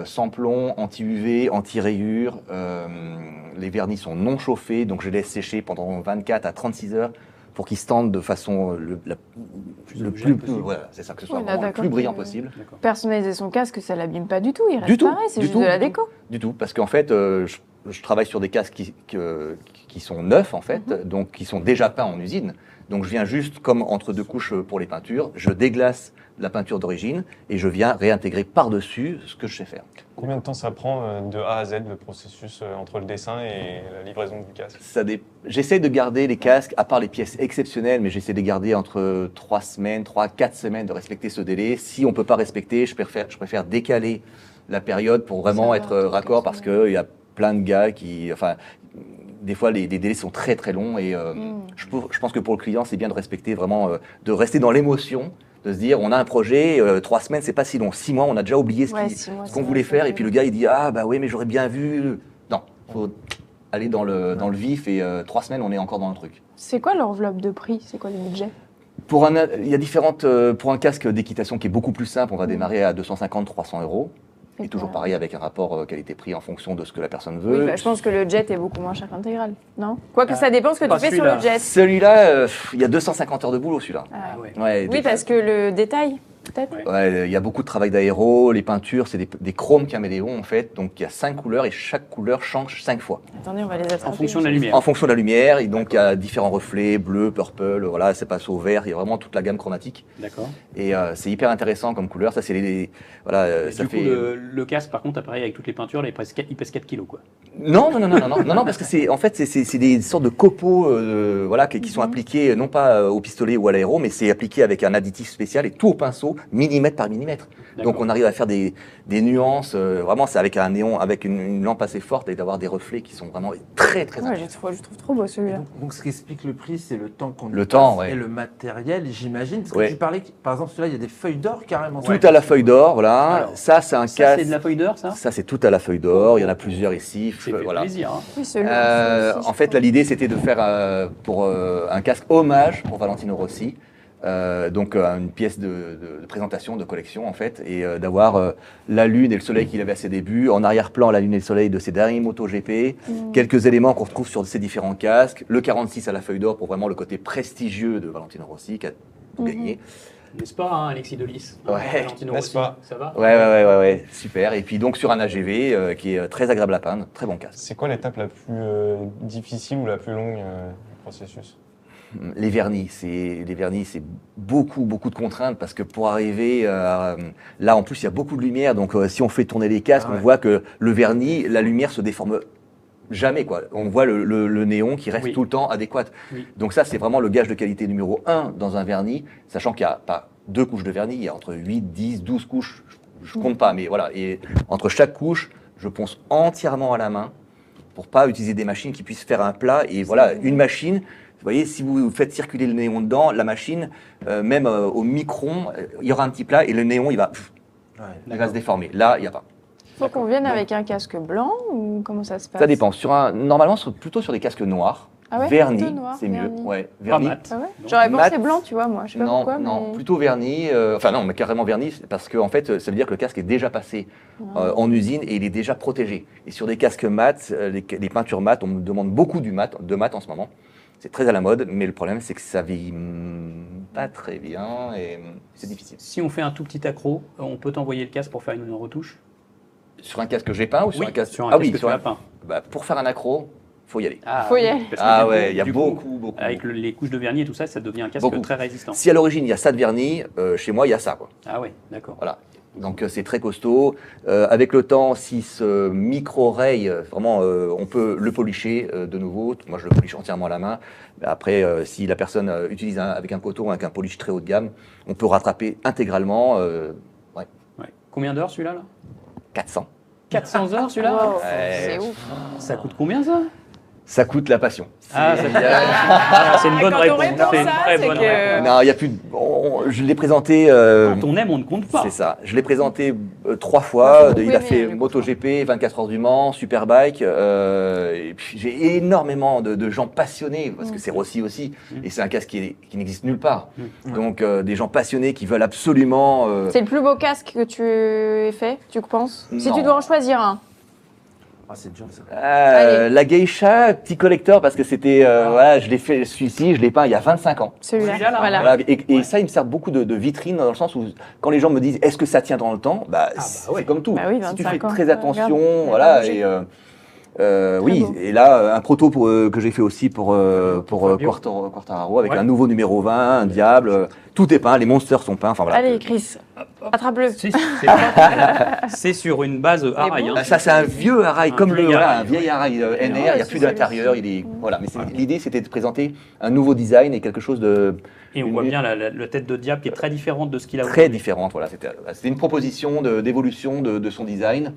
Speaker 7: sans plomb, anti-UV, anti-rayures. Les vernis sont non chauffés, donc je les laisse sécher pendant 24 à 36 heures pour qu'ils se tendent de façon le plus
Speaker 5: possible.
Speaker 7: voilà, c'est ça, que ce soit
Speaker 2: Oui, là,
Speaker 7: vraiment le
Speaker 2: d'accord.
Speaker 7: plus brillant possible.
Speaker 5: D'accord.
Speaker 2: Personnaliser son casque, ça l'abîme pas du tout. Il reste
Speaker 7: Du tout,
Speaker 2: pareil, c'est
Speaker 7: du
Speaker 2: juste
Speaker 7: tout,
Speaker 2: de la
Speaker 7: du
Speaker 2: déco.
Speaker 7: Du tout, parce qu'en fait, je travaille sur des casques qui sont neufs, en fait, donc qui sont déjà peints en usine. Donc je viens juste, comme entre deux couches pour les peintures, je déglace la peinture d'origine et je viens réintégrer par-dessus ce que je sais faire.
Speaker 1: Combien de temps ça prend de A à Z le processus entre le dessin et la livraison du casque?
Speaker 7: J'essaie de garder les casques, à part les pièces exceptionnelles, mais j'essaie de garder entre 3 semaines, 4 semaines, de respecter ce délai. Si on ne peut pas respecter, je préfère décaler la période pour vraiment
Speaker 2: Ça
Speaker 7: être
Speaker 2: va,
Speaker 7: raccord, parce qu'il y a plein de gars qui... Enfin, des fois, les délais sont très très longs et je pense que pour le client, c'est bien de respecter vraiment, de rester dans l'émotion, de se dire, on a un projet, 3 semaines, c'est pas si long. 6 mois, on a déjà oublié ce
Speaker 2: Ouais, 6 mois,
Speaker 7: qu'on
Speaker 2: c'est
Speaker 7: voulait
Speaker 2: vrai,
Speaker 7: faire, et puis le gars, il dit, ah bah oui, mais j'aurais bien vu. Non, faut aller dans le vif et 3 semaines, on est encore dans le truc.
Speaker 2: C'est quoi l'enveloppe de prix? C'est quoi le budget?
Speaker 7: Il y a différentes, pour un casque d'équitation qui est beaucoup plus simple, on va démarrer à 250-300 euros. Et toujours pareil avec un rapport qualité-prix en fonction de ce que la personne veut.
Speaker 2: Oui, bah, je pense que le jet est beaucoup moins cher qu'intégral, non? Quoique ça dépend ce que tu fais sur le jet.
Speaker 7: Celui-là, il y a 250 heures de boulot, celui-là.
Speaker 2: Ah,
Speaker 5: ouais.
Speaker 7: Ouais,
Speaker 2: oui, parce que le détail. peut-être.
Speaker 7: Ouais, il y a beaucoup de travail d'aéro, les peintures, c'est des chromes caméléons en fait, donc il y a 5 couleurs et chaque couleur change 5 fois.
Speaker 2: Attendez, on va les attraper.
Speaker 5: En fonction de la lumière.
Speaker 7: En fonction de la lumière, et donc il y a différents reflets, bleu, purple, voilà, c'est passé au vert, il y a vraiment toute la gamme chromatique.
Speaker 5: D'accord.
Speaker 7: Et c'est hyper intéressant comme couleur, ça c'est voilà, ça
Speaker 5: Du coup,
Speaker 7: fait...
Speaker 5: le casque, par contre, pareil, avec toutes les peintures, il pèse 4 kilos, quoi.
Speaker 7: Non, parce que c'est des sortes de copeaux voilà, qui sont appliqués non pas au pistolet ou à l'aéro, mais c'est appliqué avec un additif spécial et tout au pinceau, millimètre par millimètre.
Speaker 5: D'accord.
Speaker 7: Donc on arrive à faire des nuances, vraiment c'est avec un néon, avec une lampe assez forte et d'avoir des reflets qui sont vraiment très très
Speaker 2: Ouais, je trouve trop beau celui-là.
Speaker 3: Donc, ce qui explique le prix, c'est le temps qu'on y
Speaker 7: Le temps,
Speaker 3: passe
Speaker 7: ouais.
Speaker 3: et le matériel, j'imagine. Parce que
Speaker 7: Ouais.
Speaker 3: tu parlais, par exemple, celui-là, il y a des feuilles d'or carrément.
Speaker 7: Tout à la feuille d'or, voilà.
Speaker 5: Alors,
Speaker 7: Ça c'est un
Speaker 5: Ça,
Speaker 7: casque.
Speaker 5: c'est de la feuille d'or, ça
Speaker 7: Ça c'est tout à la feuille d'or. Il y en a plusieurs ici.
Speaker 5: C'est fait
Speaker 7: Voilà.
Speaker 5: plaisir. Hein.
Speaker 2: Oui, celui-là. aussi,
Speaker 7: En
Speaker 2: je
Speaker 7: fait,
Speaker 2: crois.
Speaker 7: l'idée c'était de faire pour un casque hommage pour Valentino Rossi. Donc une pièce de présentation, de collection en fait, et d'avoir la lune et le soleil qu'il avait à ses débuts, en arrière-plan la lune et le soleil de ses derniers MotoGP, quelques éléments qu'on retrouve sur ces différents casques, le 46 à la feuille d'or pour vraiment le côté prestigieux de Valentino Rossi qui a tout gagné.
Speaker 5: N'est-ce pas, hein, Alexis Delis
Speaker 7: Ouais,
Speaker 5: Valentino
Speaker 1: n'est-ce
Speaker 5: Rossi,
Speaker 1: pas
Speaker 5: ça va
Speaker 7: Ouais, super. Et puis donc sur un AGV qui est très agréable à peindre, très bon casque.
Speaker 1: C'est quoi l'étape la plus difficile ou la plus longue du processus?
Speaker 7: Les vernis, c'est beaucoup de contraintes parce que pour arriver là en plus il y a beaucoup de lumière, donc si on fait tourner les casques,
Speaker 3: Ah ouais.
Speaker 7: on voit que le vernis, la lumière se déforme jamais quoi. On voit le néon qui reste
Speaker 5: Oui.
Speaker 7: tout le temps adéquat.
Speaker 5: Oui.
Speaker 7: Donc ça c'est vraiment le gage de qualité numéro 1 dans un vernis, sachant qu'il n'y a pas 2 couches de vernis, il y a entre 8, 10, 12 couches, je compte pas, mais voilà. Et entre chaque couche, je ponce entièrement à la main pour pas utiliser des machines qui puissent faire un plat. Et voilà, une machine. Vous voyez, si vous faites circuler le néon dedans, la machine, même au micron, il y aura un petit plat et le néon, il va se déformer. Là, il n'y a pas.
Speaker 2: Faut qu'on vienne avec un casque blanc ou comment ça se passe?
Speaker 7: Ça dépend. Normalement, plutôt sur des casques noirs.
Speaker 2: Ah ouais,
Speaker 7: vernis,
Speaker 2: plutôt noir,
Speaker 7: c'est mieux.
Speaker 2: vernis.
Speaker 7: Ouais, vernis.
Speaker 5: mat.
Speaker 2: Ah ouais.
Speaker 5: Donc,
Speaker 2: J'aurais pensé
Speaker 7: mat.
Speaker 2: blanc, tu vois, moi. Je sais pas
Speaker 7: Non,
Speaker 2: pourquoi,
Speaker 7: non,
Speaker 2: mais...
Speaker 7: plutôt vernis. Enfin non, mais carrément vernis, parce que en fait, ça veut dire que le casque est déjà passé en usine et il est déjà protégé. Et sur des casques mat, les peintures mat, on me demande beaucoup de mat en ce moment. C'est très à la mode, mais le problème c'est que ça vieillit pas très bien et c'est difficile.
Speaker 5: Si on fait un tout petit accro, on peut t'envoyer le casque pour faire une retouche
Speaker 7: Sur un casque que j'ai peint ou sur
Speaker 5: Oui,
Speaker 7: un casque
Speaker 5: sur un
Speaker 7: Ah
Speaker 5: casque
Speaker 7: oui,
Speaker 5: que
Speaker 7: sur
Speaker 5: tu
Speaker 7: un...
Speaker 5: as peint.
Speaker 7: Bah, pour faire un accro, faut y aller.
Speaker 2: Faut y aller.
Speaker 5: parce que
Speaker 7: Ah
Speaker 5: du coup-
Speaker 7: ouais, il y a
Speaker 5: du coup,
Speaker 7: beaucoup.
Speaker 5: Avec les couches de vernis et tout ça, ça devient un casque
Speaker 7: Beaucoup.
Speaker 5: très résistant.
Speaker 7: Si à l'origine il y a ça de vernis, chez moi il y a ça quoi.
Speaker 5: Ah ouais, d'accord.
Speaker 7: Voilà. Donc c'est très costaud. Avec le temps, si ce micro-ray, vraiment, on peut le polisher de nouveau. Moi, je le polish entièrement à la main. Après, si la personne utilise avec un coton, avec un polish très haut de gamme, on peut rattraper intégralement
Speaker 5: Ouais. Combien d'heures celui-là là
Speaker 7: 400.
Speaker 5: 400 heures celui-là
Speaker 2: Wow,
Speaker 7: Ouais.
Speaker 2: c'est ouf.
Speaker 5: Ça coûte combien ça
Speaker 7: Ça coûte la passion.
Speaker 5: Ah, c'est une bonne
Speaker 2: Quand on
Speaker 5: réponse.
Speaker 2: répond
Speaker 5: C'est une
Speaker 2: ça,
Speaker 5: très
Speaker 2: c'est
Speaker 5: bonne
Speaker 2: que-
Speaker 5: réponse.
Speaker 7: Non, il y a plus. Je l'ai présenté.
Speaker 5: Quand on aime, on ne compte pas.
Speaker 7: C'est ça. Je l'ai présenté 3 fois.
Speaker 2: Beaucoup
Speaker 7: Il a
Speaker 2: aimé,
Speaker 7: fait
Speaker 2: le
Speaker 7: MotoGP, 24 heures du Mans, Superbike. Et puis j'ai énormément de gens passionnés parce que c'est Rossi aussi. Et c'est un casque qui n'existe nulle part. Donc des gens passionnés qui veulent absolument.
Speaker 2: C'est le plus beau casque que tu aies fait, tu penses? Si
Speaker 7: Non.
Speaker 2: tu dois en choisir un.
Speaker 3: Ah, c'est dur ça.
Speaker 2: Allez.
Speaker 7: La Geisha, petit collector parce que c'était. Voilà, je l'ai fait. Celui-ci, je l'ai peint il y a 25 ans.
Speaker 2: Celui-là,
Speaker 5: Celui-là, là,
Speaker 2: voilà.
Speaker 7: Voilà, et ça, il me sert beaucoup de vitrine dans le sens où quand les gens me disent est-ce que ça tient dans le temps, c'est
Speaker 5: ouais.
Speaker 7: comme tout.
Speaker 2: Bah oui,
Speaker 7: si tu
Speaker 2: 25
Speaker 7: fais
Speaker 2: ans.
Speaker 7: très attention,
Speaker 2: Regarde,
Speaker 7: voilà.
Speaker 2: il y
Speaker 7: Et,
Speaker 2: a
Speaker 7: oui,
Speaker 2: beau.
Speaker 7: et là, un proto que j'ai fait aussi pour
Speaker 5: Fabio.
Speaker 7: Quartararo avec
Speaker 5: Ouais.
Speaker 7: un nouveau numéro 20, un diable. Tout est peint, les monsters sont peints. Enfin voilà.
Speaker 2: Allez, Chris, attrape-le.
Speaker 5: C'est sur une base Arai.
Speaker 7: Ah, ça, c'est un vieux Arai, comme
Speaker 5: vieil
Speaker 7: voilà,
Speaker 5: Arai,
Speaker 7: un vieil Arai NR. Il n'y a
Speaker 2: c'est
Speaker 7: plus d'intérieur. Il est voilà. Mais l'idée, c'était de présenter un nouveau design et quelque chose de
Speaker 5: Et on voit bien la tête de diable qui est très différente de ce qu'il a
Speaker 7: très différente. Voilà, c'était une proposition d'évolution de son design.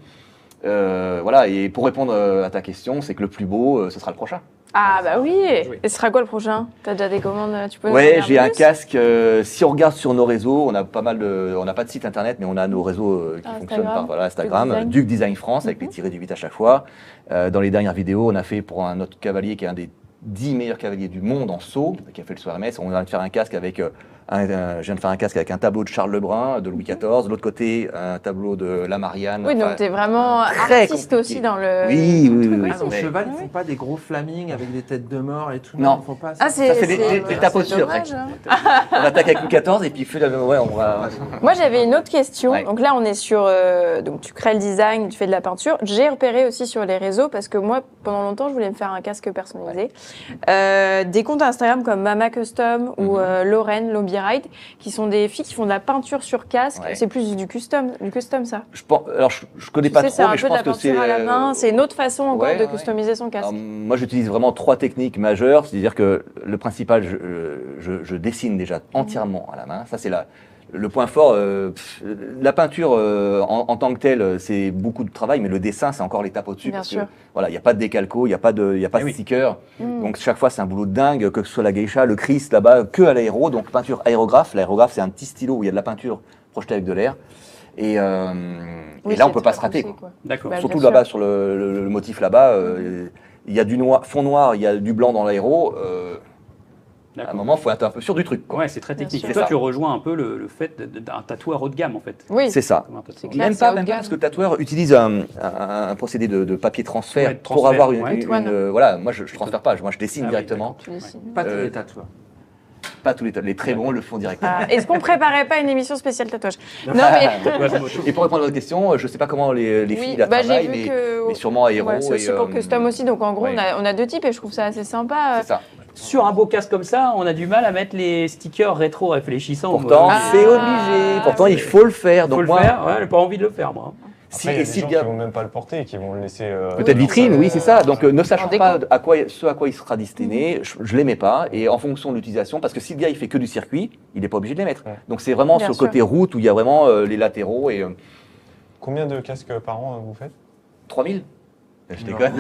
Speaker 7: Voilà, et pour répondre à ta question, c'est que le plus beau, ce sera le prochain.
Speaker 2: Ah bah oui. Et ce sera quoi le prochain? T'as déjà des commandes? Tu peux nous en
Speaker 7: Ouais,
Speaker 2: dire
Speaker 7: j'ai un
Speaker 2: plus
Speaker 7: casque. Si on regarde sur nos réseaux, on a pas mal on n'a pas de site internet, mais on a nos réseaux qui fonctionnent par Instagram,
Speaker 2: Duke Design.
Speaker 7: Duke Design France, avec les tirés du 8 à chaque fois. Dans les dernières vidéos, on a fait pour un autre cavalier qui est un des 10 meilleurs cavaliers du monde en saut, qui a fait le saut Hermès. On va faire un casque avec je viens de faire un casque avec un tableau de Charles Lebrun, de Louis XIV. De l'autre côté, un tableau de Lamarriane.
Speaker 2: Oui, donc
Speaker 7: Enfin,
Speaker 2: tu es vraiment
Speaker 7: très
Speaker 2: artiste
Speaker 7: compliqué.
Speaker 2: aussi dans le.
Speaker 7: Oui, oui,
Speaker 2: le truc
Speaker 7: oui,
Speaker 3: Ah,
Speaker 2: aussi.
Speaker 3: au
Speaker 7: mais-
Speaker 3: cheval, ils font pas des gros flamings avec des têtes de mort et tout.
Speaker 7: Non.
Speaker 3: Ils font pas ça.
Speaker 2: Ah,
Speaker 7: Ça, c'est des
Speaker 2: c'est
Speaker 7: tapotures, après.
Speaker 2: dommage, hein.
Speaker 7: On attaque avec Louis XIV et puis ouais, on va.
Speaker 2: Moi, j'avais une autre question.
Speaker 7: Ouais.
Speaker 2: Donc là, on est sur. Donc, tu crées le design, tu fais de la peinture. J'ai repéré aussi sur les réseaux parce que moi, pendant longtemps, je voulais me faire un casque personnalisé. Des comptes Instagram comme Mama Custom ou Lorraine Lobby Ride, qui sont des filles qui font de la peinture sur casque.
Speaker 7: Ouais.
Speaker 2: C'est plus du custom, ça.
Speaker 7: Alors, je connais
Speaker 2: Tu
Speaker 7: pas
Speaker 2: sais, c'est
Speaker 7: trop,
Speaker 2: un
Speaker 7: mais
Speaker 2: peu
Speaker 7: je
Speaker 2: de la
Speaker 7: pense que c'est.
Speaker 2: peinture à la main. C'est une autre façon encore
Speaker 7: ouais,
Speaker 2: de
Speaker 7: ouais.
Speaker 2: customiser son casque.
Speaker 7: Alors, moi, j'utilise vraiment 3 techniques majeures. C'est-à-dire que le principal, je dessine déjà entièrement à la main. Ça, c'est le point fort. La peinture en tant que telle, c'est beaucoup de travail, mais le dessin, c'est encore l'étape au-dessus.
Speaker 2: Bien
Speaker 7: parce
Speaker 2: sûr.
Speaker 7: que voilà, il n'y a pas de décalco, il n'y a pas de
Speaker 5: Eh oui.
Speaker 7: sticker.
Speaker 2: Mm.
Speaker 7: Donc chaque fois, c'est un boulot de dingue, que ce soit la geisha, le Christ là-bas, que à l'aéro. Donc peinture aérographe. L'aérographe, c'est un petit stylo où il y a de la peinture projetée avec de l'air. Et
Speaker 2: Oui,
Speaker 7: là,
Speaker 2: c'est
Speaker 7: on peut pas
Speaker 2: très
Speaker 7: se rater.
Speaker 2: poussé,
Speaker 7: Quoi.
Speaker 2: quoi.
Speaker 5: D'accord.
Speaker 2: Bah,
Speaker 7: Surtout
Speaker 2: bien
Speaker 7: là-bas, sur le motif là-bas, il y a du noir, fond noir, il y a du blanc dans l'aéro. À un
Speaker 5: D'accord.
Speaker 7: moment, il faut être un peu sûr du truc. Quoi.
Speaker 5: Ouais, c'est très
Speaker 2: Bien
Speaker 5: technique.
Speaker 2: sûr.
Speaker 5: Et toi,
Speaker 7: C'est ça.
Speaker 5: tu rejoins un peu le fait d'un tatoueur haut de gamme, en fait.
Speaker 2: Oui.
Speaker 7: C'est ça.
Speaker 5: Comme un tatoueur.
Speaker 2: C'est clair.
Speaker 7: Même
Speaker 2: c'est
Speaker 7: pas,
Speaker 2: haut de
Speaker 7: même pas,
Speaker 2: gamme.
Speaker 7: parce que le tatoueur utilise un procédé de papier transfert,
Speaker 5: Ouais, de
Speaker 7: pour
Speaker 5: transfert,
Speaker 7: avoir
Speaker 5: ouais.
Speaker 2: Voilà.
Speaker 7: moi, je transfère pas, moi, je dessine
Speaker 5: Ah oui,
Speaker 7: directement.
Speaker 2: Tu dessines.
Speaker 3: Pas tous
Speaker 7: Euh,
Speaker 3: les tatoueurs.
Speaker 7: Pas tous les très bons le font directement.
Speaker 2: Ah, est-ce qu'on préparait pas une émission spéciale tatouage? Non, mais.
Speaker 5: Tatouage moto.
Speaker 7: Et pour répondre à votre question, je sais pas comment les filles la
Speaker 2: bah, j'ai
Speaker 7: travaillent,
Speaker 2: vu
Speaker 7: mais,
Speaker 2: que.
Speaker 7: mais sûrement aéro.
Speaker 2: Ouais, c'est aussi
Speaker 7: et,
Speaker 2: pour custom aussi. Donc en gros,
Speaker 7: ouais.
Speaker 2: on a deux types et je trouve ça assez sympa.
Speaker 7: C'est ça.
Speaker 5: Sur un beau casque comme ça, on a du mal à mettre les stickers rétro réfléchissants.
Speaker 7: Pourtant,
Speaker 2: Ah.
Speaker 7: c'est obligé. Pourtant, il faut le faire.
Speaker 5: faut
Speaker 7: Donc
Speaker 5: le
Speaker 7: moi,
Speaker 5: faire. Ouais, j'ai pas envie de le faire, moi.
Speaker 7: si,
Speaker 1: Après, il y a
Speaker 7: et
Speaker 1: des
Speaker 7: si
Speaker 1: gens
Speaker 7: le gars-
Speaker 1: qui vont même pas le porter et qui vont le laisser.
Speaker 7: Peut-être vitrine, oui, c'est ça. Donc ne sachant
Speaker 2: déco.
Speaker 7: pas ce à quoi il sera destiné, je les mets pas. Et en fonction de l'utilisation, parce que si le gars il fait que du circuit, il n'est pas obligé de les mettre.
Speaker 1: Ouais.
Speaker 7: Donc c'est vraiment
Speaker 2: Bien
Speaker 7: sur le
Speaker 2: sûr.
Speaker 7: côté route où il y a vraiment les latéraux et
Speaker 1: Combien de casques par an vous faites?
Speaker 7: 3000. Je
Speaker 3: Non.
Speaker 7: déconne.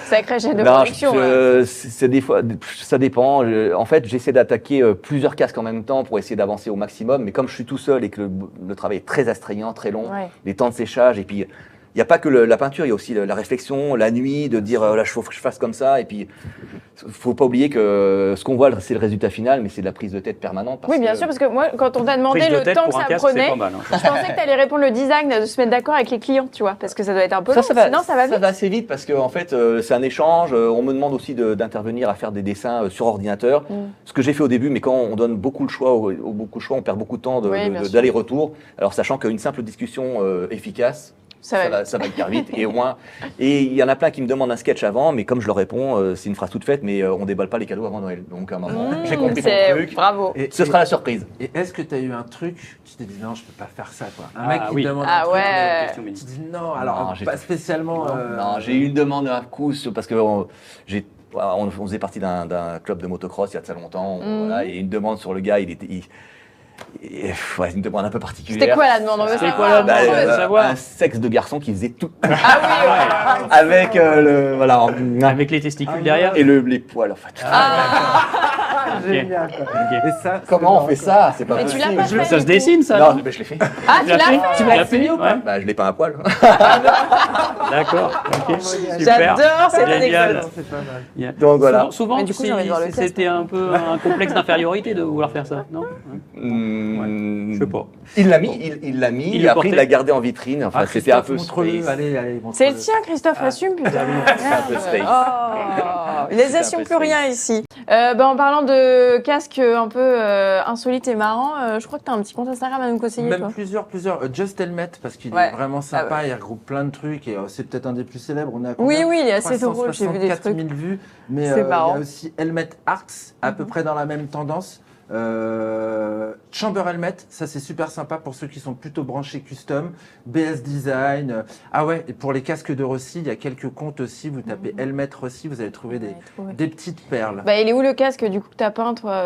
Speaker 2: Sacré jet de
Speaker 7: Non,
Speaker 2: production. là.
Speaker 7: c'est des fois, ça dépend. En fait, j'essaie d'attaquer plusieurs casques en même temps pour essayer d'avancer au maximum. Mais comme je suis tout seul et que le travail est très astreignant, très long,
Speaker 2: Ouais.
Speaker 7: les temps de séchage et puis. Il n'y a pas que la peinture, il y a aussi la réflexion, la nuit, de dire là, il faut que je fasse comme ça. Et puis, faut pas oublier que ce qu'on voit, c'est le résultat final, mais c'est de la prise de tête permanente.
Speaker 2: Oui, bien sûr, parce que moi, quand on t'a demandé
Speaker 5: Prise de
Speaker 2: le
Speaker 5: tête
Speaker 2: temps que
Speaker 5: pour un
Speaker 2: ça
Speaker 5: casque, c'est
Speaker 2: prenait,
Speaker 5: pas mal. hein.
Speaker 2: je pensais que tu allais répondre le design, de se mettre d'accord avec les clients, tu vois, parce que ça doit être un peu long. Sinon, ça va vite.
Speaker 7: assez vite parce que en fait, c'est un échange. On me demande aussi d'intervenir à faire des dessins sur ordinateur. Ce que j'ai fait au début, mais quand on donne beaucoup de choix, on perd beaucoup de temps
Speaker 2: Oui, bien sûr.
Speaker 7: d'aller-retour. Alors sachant qu'une simple discussion efficace,
Speaker 2: Ça va
Speaker 7: ça va hyper vite. Et au moins, et il y en a plein qui me demandent un sketch avant, mais comme je leur réponds, c'est une phrase toute faite, mais on déballe pas les cadeaux avant Noël. Donc à un moment, j'ai compris ton
Speaker 2: c'est
Speaker 7: truc.
Speaker 2: bravo.
Speaker 3: Et,
Speaker 7: Ce sera la surprise.
Speaker 3: et est-ce que tu as eu un truc, tu t'es dit non, je peux pas faire ça quoi. Un
Speaker 5: Ah,
Speaker 3: mec qui
Speaker 5: oui.
Speaker 3: te demande
Speaker 2: Ah
Speaker 3: un truc,
Speaker 2: ouais.
Speaker 5: Question, mais-
Speaker 3: tu te dis non, alors
Speaker 7: Non, j'ai
Speaker 3: pas
Speaker 7: pas-
Speaker 3: spécialement.
Speaker 7: Non, j'ai eu une demande à coup parce que on faisait partie d'un club de motocross il y a de ça longtemps, voilà, et une demande sur le gars, une demande un peu particulière.
Speaker 2: C'était quoi la demande? On veut
Speaker 5: C'était
Speaker 2: savoir.
Speaker 5: quoi la
Speaker 7: Bah,
Speaker 5: demande? On veut savoir.
Speaker 7: un sexe de garçon qui faisait tout
Speaker 2: Ah oui, ouais.
Speaker 7: avec
Speaker 5: Avec les testicules derrière.
Speaker 7: et les poils en fait.
Speaker 3: Génial, quoi.
Speaker 5: Ok.
Speaker 3: Et ça,
Speaker 7: Comment on fait ça? C'est pas
Speaker 2: Mais tu
Speaker 7: possible.
Speaker 2: l'as pas fait.
Speaker 5: Ça se dessine, ça
Speaker 7: Non,
Speaker 5: non
Speaker 7: mais je l'ai fait.
Speaker 2: Ah, tu l'as fait?
Speaker 5: Tu l'as fait ouais.
Speaker 7: Bah, je l'ai pas un poil.
Speaker 5: D'accord. Ok. Super.
Speaker 2: J'adore cette
Speaker 5: Génial.
Speaker 2: anecdote.
Speaker 3: c'est pas mal.
Speaker 5: Yeah.
Speaker 7: Donc voilà.
Speaker 5: Souvent,
Speaker 2: Mais du coup, j'ai envie de voir le test.
Speaker 5: c'était un peu un complexe d'infériorité de vouloir faire ça, non Je sais pas.
Speaker 7: Il l'a mis, il l'a mis.
Speaker 5: Il
Speaker 7: et
Speaker 5: le
Speaker 7: après, il
Speaker 5: portait
Speaker 7: l'a gardé en vitrine. Enfin,
Speaker 3: Ah,
Speaker 7: c'était un peu
Speaker 3: montre-le,
Speaker 7: space.
Speaker 3: allez,
Speaker 2: C'est
Speaker 3: montre-le.
Speaker 2: le tien, Christophe, assume, putain.
Speaker 7: peu space.
Speaker 2: Oh, il les assume
Speaker 7: peu
Speaker 2: plus rien ici. En parlant de casques un peu insolites et marrants, je crois que tu as un petit compte Instagram à nous conseiller,
Speaker 3: Même
Speaker 2: toi.
Speaker 3: plusieurs. Just Helmet, parce qu'il
Speaker 2: Ouais.
Speaker 3: est vraiment sympa,
Speaker 2: Ah ouais.
Speaker 3: il regroupe plein de trucs et c'est peut-être un des plus célèbres. On est à
Speaker 2: Oui,
Speaker 3: combien
Speaker 2: oui, il est assez drôle, j'ai vu des
Speaker 3: 364
Speaker 2: trucs.
Speaker 3: 000 vues, mais
Speaker 2: C'est
Speaker 3: il y
Speaker 2: marrant.
Speaker 3: a aussi Helmet Arts, à peu près dans la même tendance. Chamber Helmet, ça c'est super sympa pour ceux qui sont plutôt branchés custom. BS Design. Ah ouais, et pour les casques de Rossi, il y a quelques comptes aussi. Vous tapez Helmet Rossi, vous allez trouver des petites perles.
Speaker 2: Bah, il est où le casque du coup que t'as peint, toi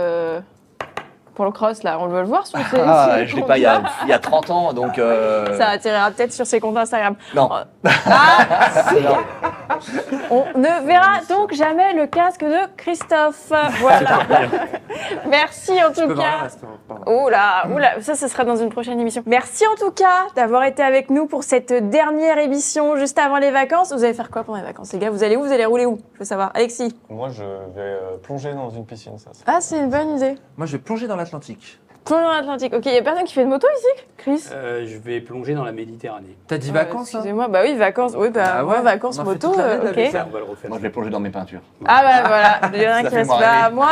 Speaker 2: pour le cross, là? On veut le voir sur ces
Speaker 7: Ah,
Speaker 2: ces
Speaker 7: je l'ai pas il y
Speaker 2: comptes-là.
Speaker 7: a 30 ans, donc.
Speaker 2: Ça attirera peut-être sur ses comptes Instagram.
Speaker 7: Non.
Speaker 2: Ah,
Speaker 7: Non.
Speaker 2: On ne verra donc jamais le casque de Christophe. Voilà. Merci en
Speaker 3: Je
Speaker 2: tout
Speaker 3: peux voir le
Speaker 2: cas.
Speaker 3: reste, pardon.
Speaker 2: Oula, ça, ce sera dans une prochaine émission. Merci en tout cas d'avoir été avec nous pour cette dernière émission juste avant les vacances. Vous allez faire quoi pendant les vacances, les gars? Vous allez où? Vous allez rouler où? Je veux savoir. Alexis?
Speaker 1: Moi, je vais plonger dans une piscine, ça.
Speaker 2: Ah, c'est une bonne idée.
Speaker 3: Moi, je vais plonger dans l'Atlantique.
Speaker 2: Plonger dans l'Atlantique. Ok, il y a personne qui fait de moto ici? Chris?
Speaker 5: Je vais plonger dans la Méditerranée.
Speaker 3: T'as dit vacances, hein?
Speaker 2: Excusez-moi, bah oui, vacances. Oui, bah,
Speaker 3: Ah
Speaker 2: moi,
Speaker 3: ouais,
Speaker 2: vacances,
Speaker 3: on en fait
Speaker 2: moto,
Speaker 3: toute l'année,
Speaker 2: ok.
Speaker 3: avec
Speaker 5: Ça, on va le refaire.
Speaker 7: Moi, je vais plonger dans mes peintures.
Speaker 2: Ah bah voilà, il y en a
Speaker 7: Ça
Speaker 2: qui
Speaker 7: fait
Speaker 2: reste.
Speaker 7: moi
Speaker 2: Bah,
Speaker 7: rêver.
Speaker 2: moi,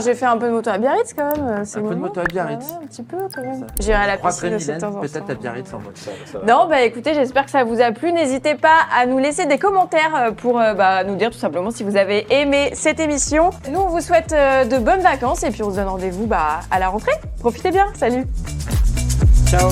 Speaker 2: j'ai fait un peu de moto à Biarritz quand même. C'est
Speaker 3: Un peu de
Speaker 2: moment.
Speaker 3: moto à Biarritz.
Speaker 2: Ouais, un petit peu quand même. J'irai à la piscine aussi de temps en temps.
Speaker 3: Peut-être à Biarritz en mode.
Speaker 2: Non, bah écoutez, j'espère que ça vous a plu. N'hésitez pas à nous laisser des commentaires pour nous dire tout simplement si vous avez aimé cette émission. Nous, on vous souhaite de bonnes vacances et puis on se donne rendez-vous à la rentrée. Profitez bien, salut!
Speaker 4: Ciao.